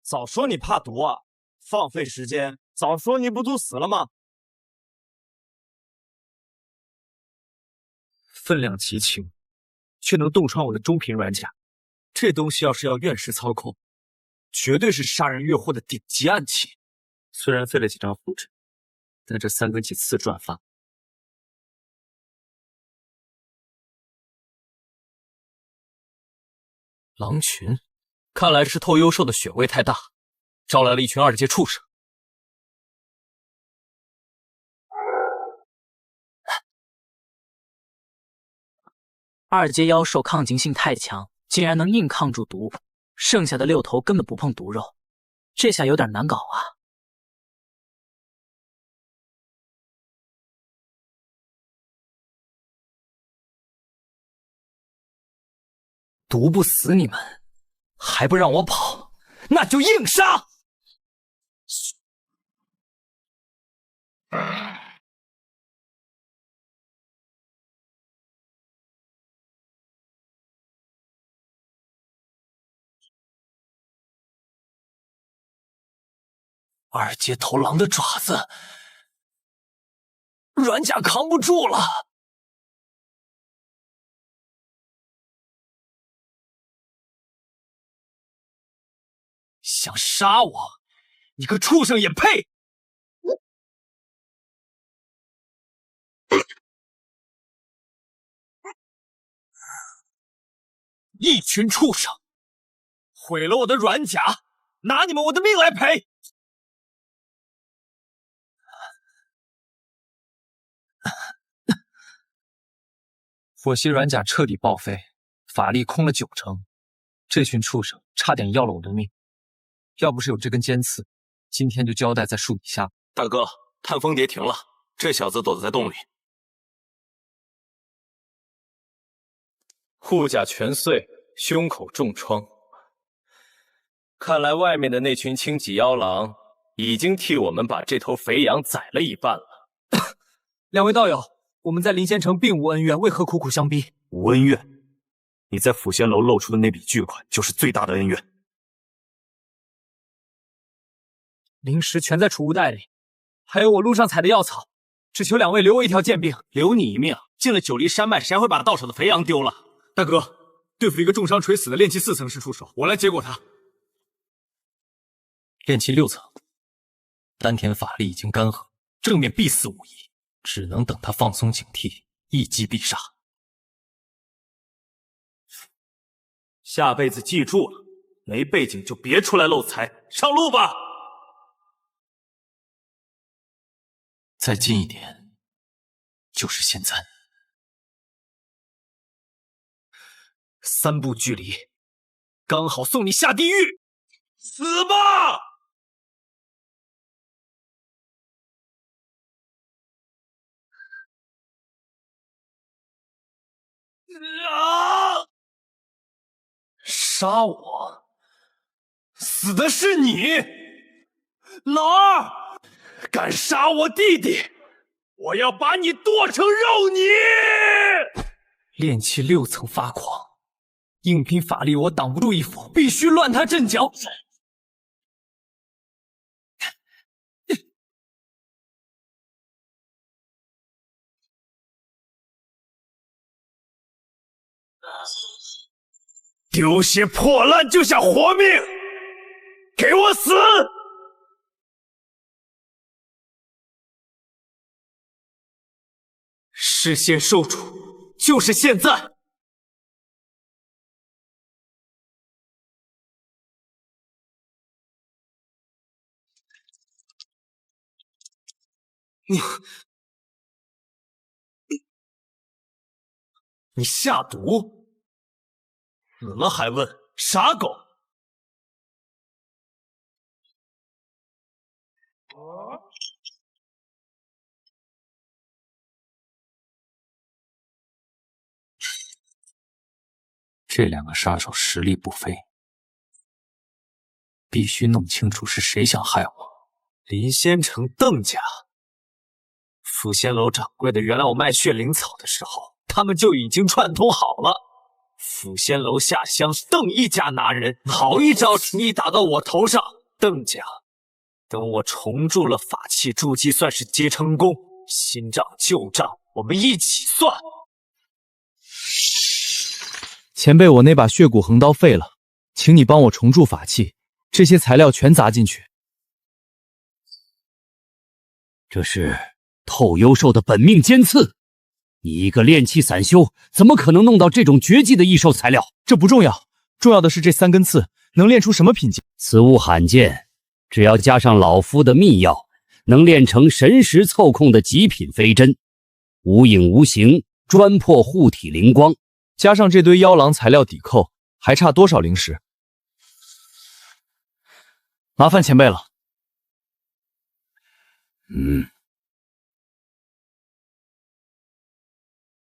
早说你怕毒啊！放费时间，早说你不都死了吗？分量极轻，却能洞穿我的中品软甲。这东西要是要院士操控，绝对是杀人越货的顶级暗器。虽然费了几张符纸，但这3根几次转发。狼群，看来是透幽兽的血味太大，招来了一群2阶畜生。2阶妖兽抗劲性太强，竟然能硬抗住毒，剩下的6头根本不碰毒肉，这下有点难搞啊。毒不死你们，还不让我跑，那就硬杀！二阶头狼的爪子，软甲扛不住了。想杀我，你个畜生也配！一群畜生，毁了我的软甲，拿你们我的命来赔！火系软甲彻底报废，法力空了90%，这群畜生差点要了我的命。要不是有这根尖刺，今天就交代在树底下。大哥，探风蝶停了，这小子躲在洞里。护甲全碎，胸口重创。看来外面的那群青脊妖狼已经替我们把这头肥羊宰了一半了。两位道友，我们在临仙城并无恩怨，为何苦苦相逼？无恩怨？你在抚仙楼露出的那笔巨款就是最大的恩怨。灵石全在储物袋里，还有我路上采的药草，只求两位留我一条贱命。留你一命，进了九黎山脉，谁还会把到手的肥羊丢了？大哥，对付一个重伤垂死的炼气4层师出手，我来接过他。炼气6层，丹田法力已经干涸，正面必死无疑，只能等他放松警惕，一击必杀。下辈子记住了，没背景就别出来漏财，上路吧。再近一点，就是现在。3步距离，刚好送你下地狱，死吧！啊！杀我，死的是你，老二！敢杀我弟弟，我要把你剁成肉泥！炼气6层发狂，硬拼法力我挡不住一斧，必须乱他阵脚。丢些破烂就想活命，给我死！视线受处，就是现在！你下毒？死了还问，傻狗！这2个杀手实力不菲，必须弄清楚是谁想害我。临仙城邓家，抚仙楼掌柜的，原来我卖血灵草的时候，他们就已经串通好了。抚仙楼下乡邓一家拿人，好一招一打到我头上。邓家，等我重铸了法器筑基，算是结成功，新账旧账我们一起算。前辈，我那把血骨横刀废了，请你帮我重铸法器，这些材料全砸进去。这是透幽兽的本命尖刺，你一个炼气散修，怎么可能弄到这种绝技的异兽材料？这不重要，重要的是这3根刺能炼出什么品级？此物罕见，只要加上老夫的秘药，能炼成神识凑控的极品飞针，无影无形，专破护体灵光。加上这堆妖狼材料抵扣，还差多少灵石？麻烦前辈了。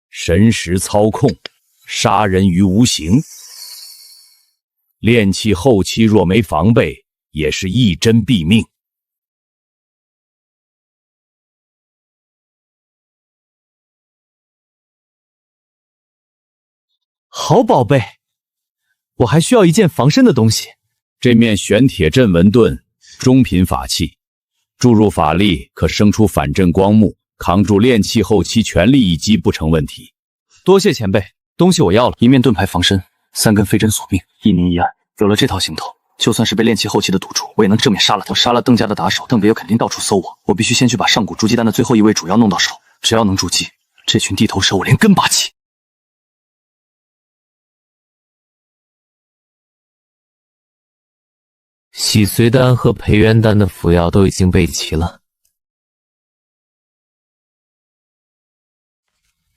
神识操控，杀人于无形。炼气后期若没防备，也是一针毙命。好宝贝，我还需要一件防身的东西。这面玄铁镇纹盾，中品法器，注入法力可生出反震光幕，扛住炼气后期全力一击不成问题。多谢前辈，东西我要了。一面盾牌防身，3根飞针索命，一明一暗。有了这套行头，就算是被炼气后期的赌注，我也能正面杀了他。我杀了邓家的打手，邓别友肯定到处搜我，我必须先去把上古筑基丹的最后一位主妖弄到手。只要能筑基，这群地头蛇我连根拔起。洗髓丹和培元丹的服药都已经备齐了，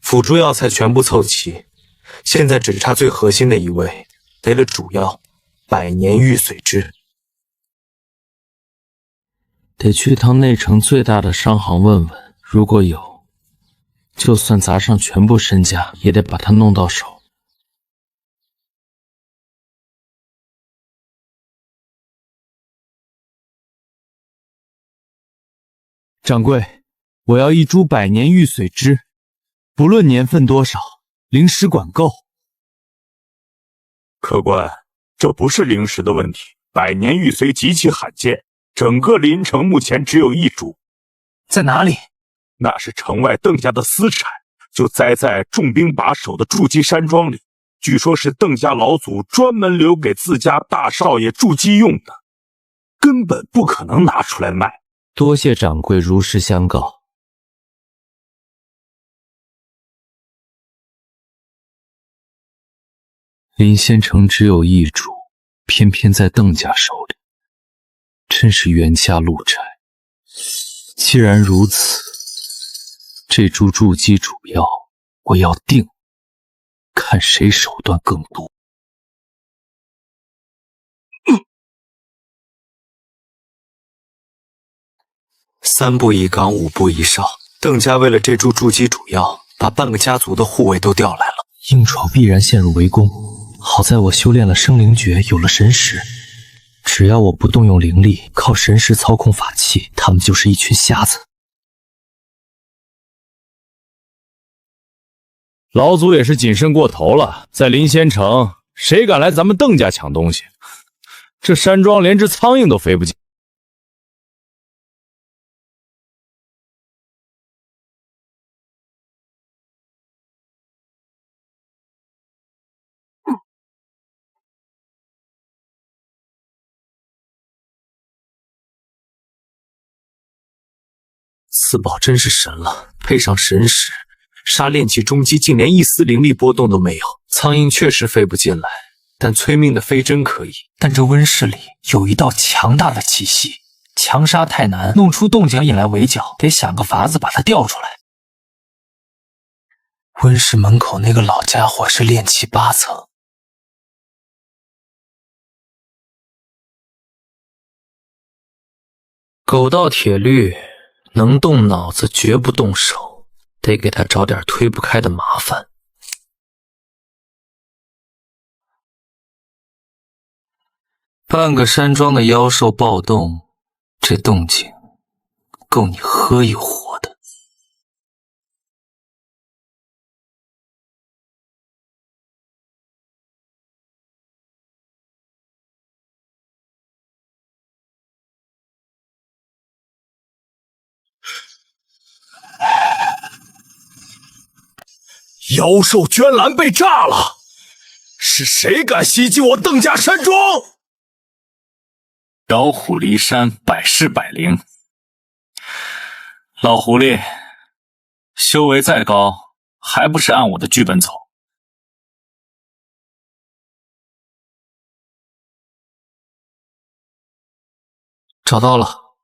辅助药材全部凑齐，现在只差最核心的一味，得了主药百年玉髓枝。得去趟内城最大的商行问问，如果有，就算砸上全部身家，也得把它弄到手。掌柜，我要1株百年玉髓枝，不论年份多少，灵石管够。客官，这不是灵石的问题，百年玉髓极其罕见，整个临城目前只有1株。在哪里？那是城外邓家的私产，就栽在重兵把守的筑基山庄里，据说是邓家老祖专门留给自家大少爷筑基用的，根本不可能拿出来卖。多谢掌柜如实相告。林仙城只有1株，偏偏在邓家手里，真是冤家路窄。既然如此，这株筑基主药我要定，看谁手段更毒。3步一岗，5步一哨。邓家为了这株筑基主药，把半个家族的护卫都调来了。硬闯必然陷入围攻，好在我修炼了生灵诀，有了神识，只要我不动用灵力，靠神识操控法器，他们就是一群瞎子。老祖也是谨慎过头了，在临仙城，谁敢来咱们邓家抢东西？这山庄连只苍蝇都飞不进。此宝真是神了，配上神识，杀炼气中基竟连一丝灵力波动都没有。苍蝇确实飞不进来，但催命的飞针可以。但这温室里有一道强大的气息，强杀太难，弄出动静引来围剿，得想个法子把它调出来。温室门口那个老家伙是炼气8层。狗盗铁律，能动脑子绝不动手，得给他找点推不开的麻烦。半个山庄的妖兽暴动，这动静够你喝一壶的。妖兽娟兰被炸了，是谁敢袭击我邓家山庄？老虎离山，百试百灵。老狐狸，修为再高，还不是按我的剧本走？找到了，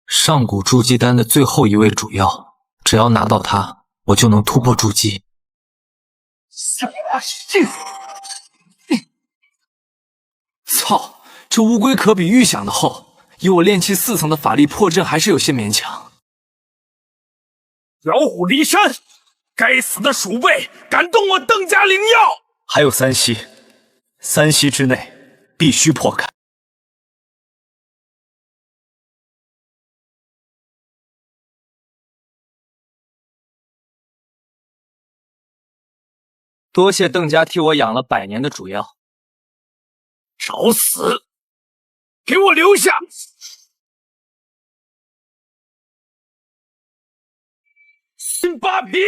上古筑基丹的最后一味主药，只要拿到它，我就能突破筑基。操！这乌龟壳比预想的厚，以我炼气4层的法力破阵还是有些勉强。老虎离山，该死的鼠辈，敢动我邓家灵药！还有3息，3息之内必须破开。多谢邓家替我养了100年的主药。找死！给我留下！辛巴皮，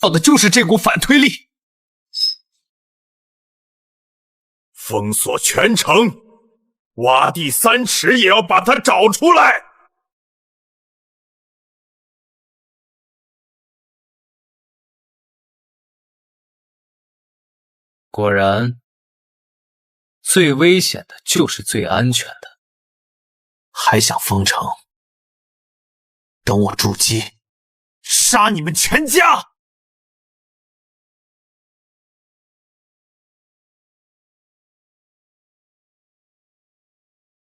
要的就是这股反推力。封锁全城，挖地3尺也要把他找出来。果然，最危险的就是最安全的。还想封城？等我筑基，杀你们全家！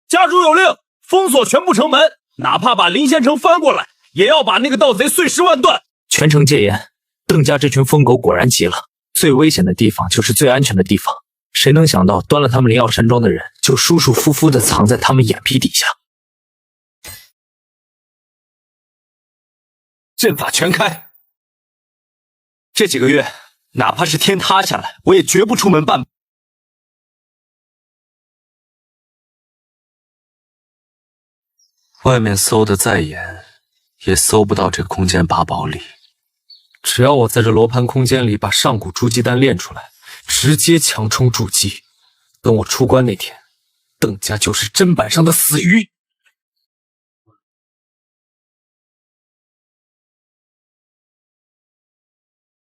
家主有令，封锁全部城门，哪怕把临县城翻过来，也要把那个盗贼碎尸万段。全城戒严。邓家这群疯狗果然急了。最危险的地方就是最安全的地方，谁能想到端了他们灵药山庄的人，就舒舒服服的藏在他们眼皮底下。阵法全开。这几个月，哪怕是天塌下来，我也绝不出门半步。外面搜的再严，也搜不到这空间八宝里。只要我在这罗盘空间里把上古筑基丹炼出来，直接强冲筑基，等我出关那天，邓家就是砧板上的死鱼。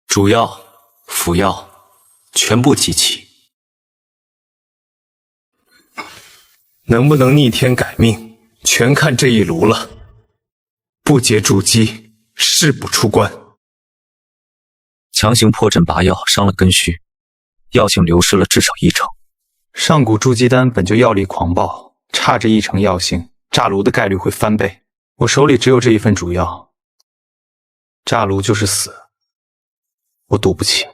主药、辅药全部集齐，能不能逆天改命，全看这一炉了。不解筑基，誓不出关。强行破阵拔药，伤了根须，药性流失了至少1成。上古筑基丹本就药力狂暴，差这1成药性，炸炉的概率会翻倍。我手里只有这一份主药，炸炉就是死，我赌不起。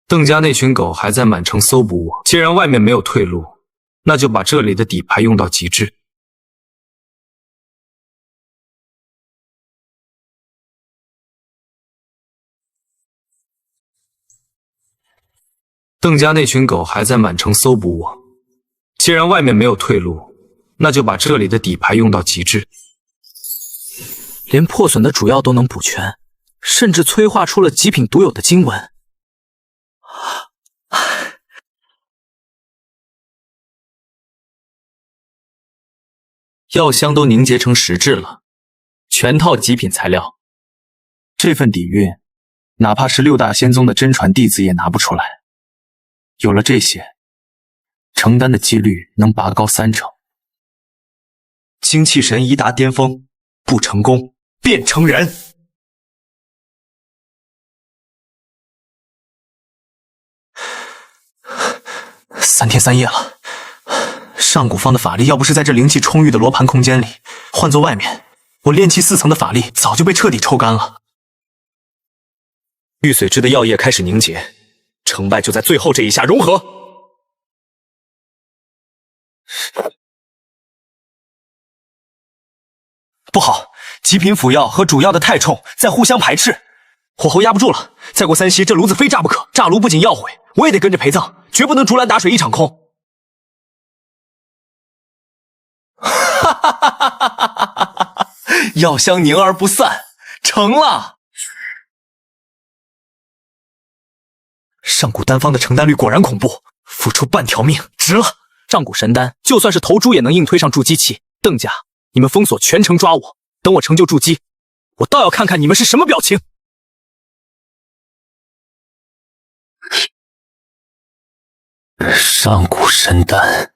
邓家那群狗还在满城搜捕我，既然外面没有退路，那就把这里的底牌用到极致。邓家那群狗还在满城搜捕我，既然外面没有退路，那就把这里的底牌用到极致。连破损的主药都能补全，甚至催化出了极品独有的经文。药香都凝结成实质了，全套极品材料。这份底蕴，哪怕是6大仙宗的真传弟子也拿不出来。有了这些，成丹的几率能拔高3成。精气神一达巅峰，不成功变成人。3天3夜了，上古方的法力要不是在这灵气充裕的罗盘空间里，换做外面，我炼气4层的法力早就被彻底抽干了。玉髓枝的药液开始凝结，成败就在最后这一下融合。不好，极品辅药和主药的太冲在互相排斥，火候压不住了。再过3息，这炉子非炸不可。炸炉不仅要毁，我也得跟着陪葬，绝不能竹篮打水一场空。哈哈哈哈哈哈！药香凝而不散，成了。上古丹方的成丹率果然恐怖，付出半条命值了。上古神丹就算是头猪也能硬推上筑基期。邓家，你们封锁全城抓我，等我成就筑基，我倒要看看你们是什么表情。上古神丹，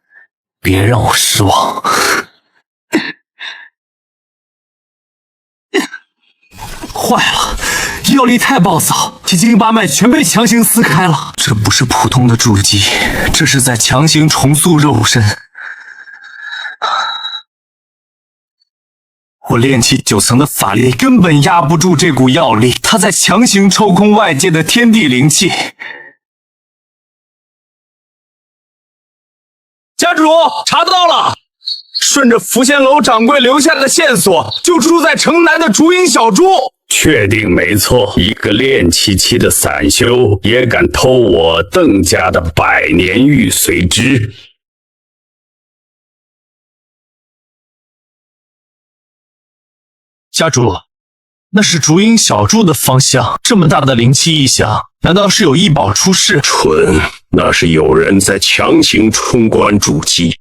别让我失望。坏了，药力太暴躁，七经八脉全被强行撕开了。这不是普通的筑基，这是在强行重塑肉身。我炼气9层的法力根本压不住这股药力，它在强行抽空外界的天地灵气。家主查到了，顺着福仙楼掌柜留下的线索，就住在城南的竹影小猪。确定没错，一个炼气期的散修也敢偷我邓家的100年玉髓枝。家主，那是竹影小筑的方向，这么大的灵气异象，难道是有异宝出世？蠢，那是有人在强行冲关筑基。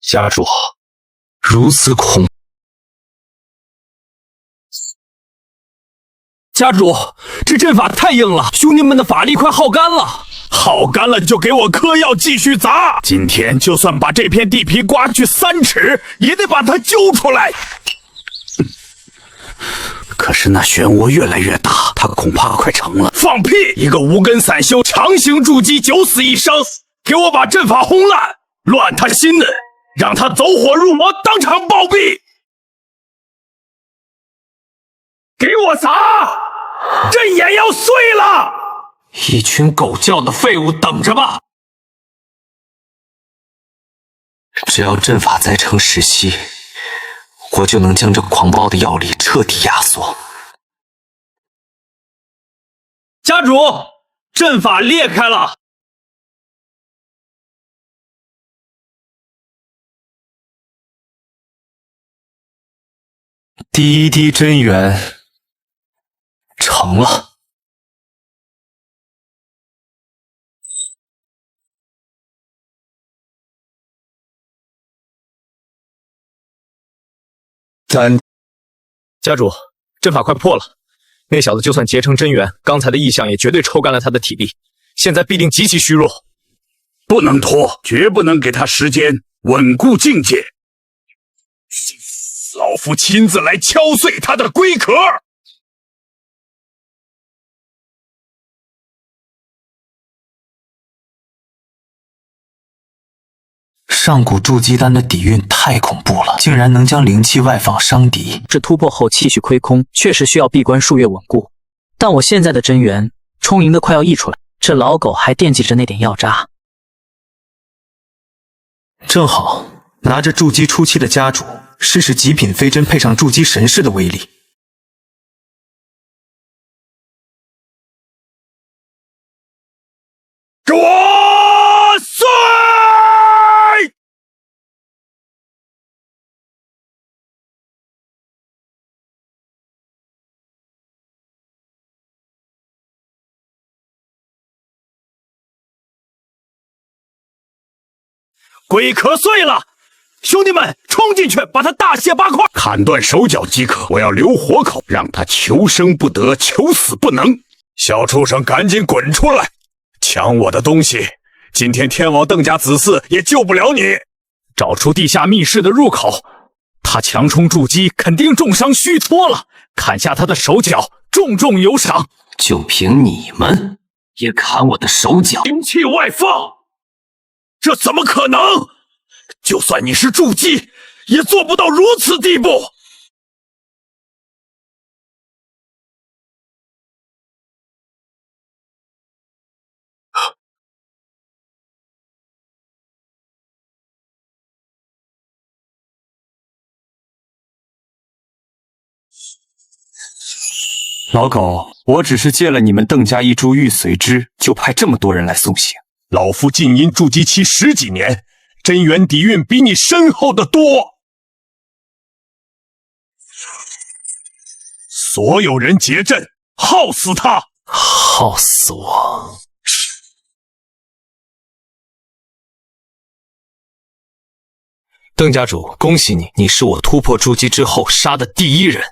家主，如此恐！家主，这阵法太硬了，兄弟们的法力快耗干了。耗干了就给我嗑药继续砸！今天就算把这片地皮刮去3尺，也得把它揪出来。可是那漩涡越来越大，他恐怕快成了。放屁！一个无根散修强行筑基，9死1伤，给我把阵法轰烂，乱他心呢，让他走火入魔，当场暴毙！给我砸！阵眼要碎了！一群狗叫的废物，等着吧！只要阵法再成10息，我就能将这狂暴的药力彻底压缩。家主，阵法裂开了！第一滴真元成了。家主，阵法快破了，那小子就算结成真元，刚才的异象也绝对抽干了他的体力，现在必定极其虚弱。不能拖，绝不能给他时间稳固境界。老夫亲自来敲碎他的龟壳！上古筑基丹的底蕴太恐怖了，竟然能将灵气外放伤敌。这突破后气血亏空，确实需要闭关数月稳固。但我现在的真元充盈的快要溢出来，这老狗还惦记着那点药渣。正好拿着筑基初期的家主试试极品飞针配上筑基神式的威力。给我碎！龟壳碎了，兄弟们冲进去把他大卸8块，砍断手脚即可。我要留活口，让他求生不得，求死不能。小畜生，赶紧滚出来！抢我的东西，今天天王邓家子嗣也救不了你。找出地下密室的入口，他强冲筑基，肯定重伤虚脱了。砍下他的手脚，重重有赏。就凭你们也砍我的手脚？灵气外放，这怎么可能？就算你是筑基，也做不到如此地步。老狗，我只是借了你们邓家一株玉髓枝，就派这么多人来送行。老夫浸淫筑基期10几年，真元底蕴比你深厚的多。所有人结阵，耗死他！耗死我！邓家主，恭喜你，你是我突破筑基之后杀的第1人。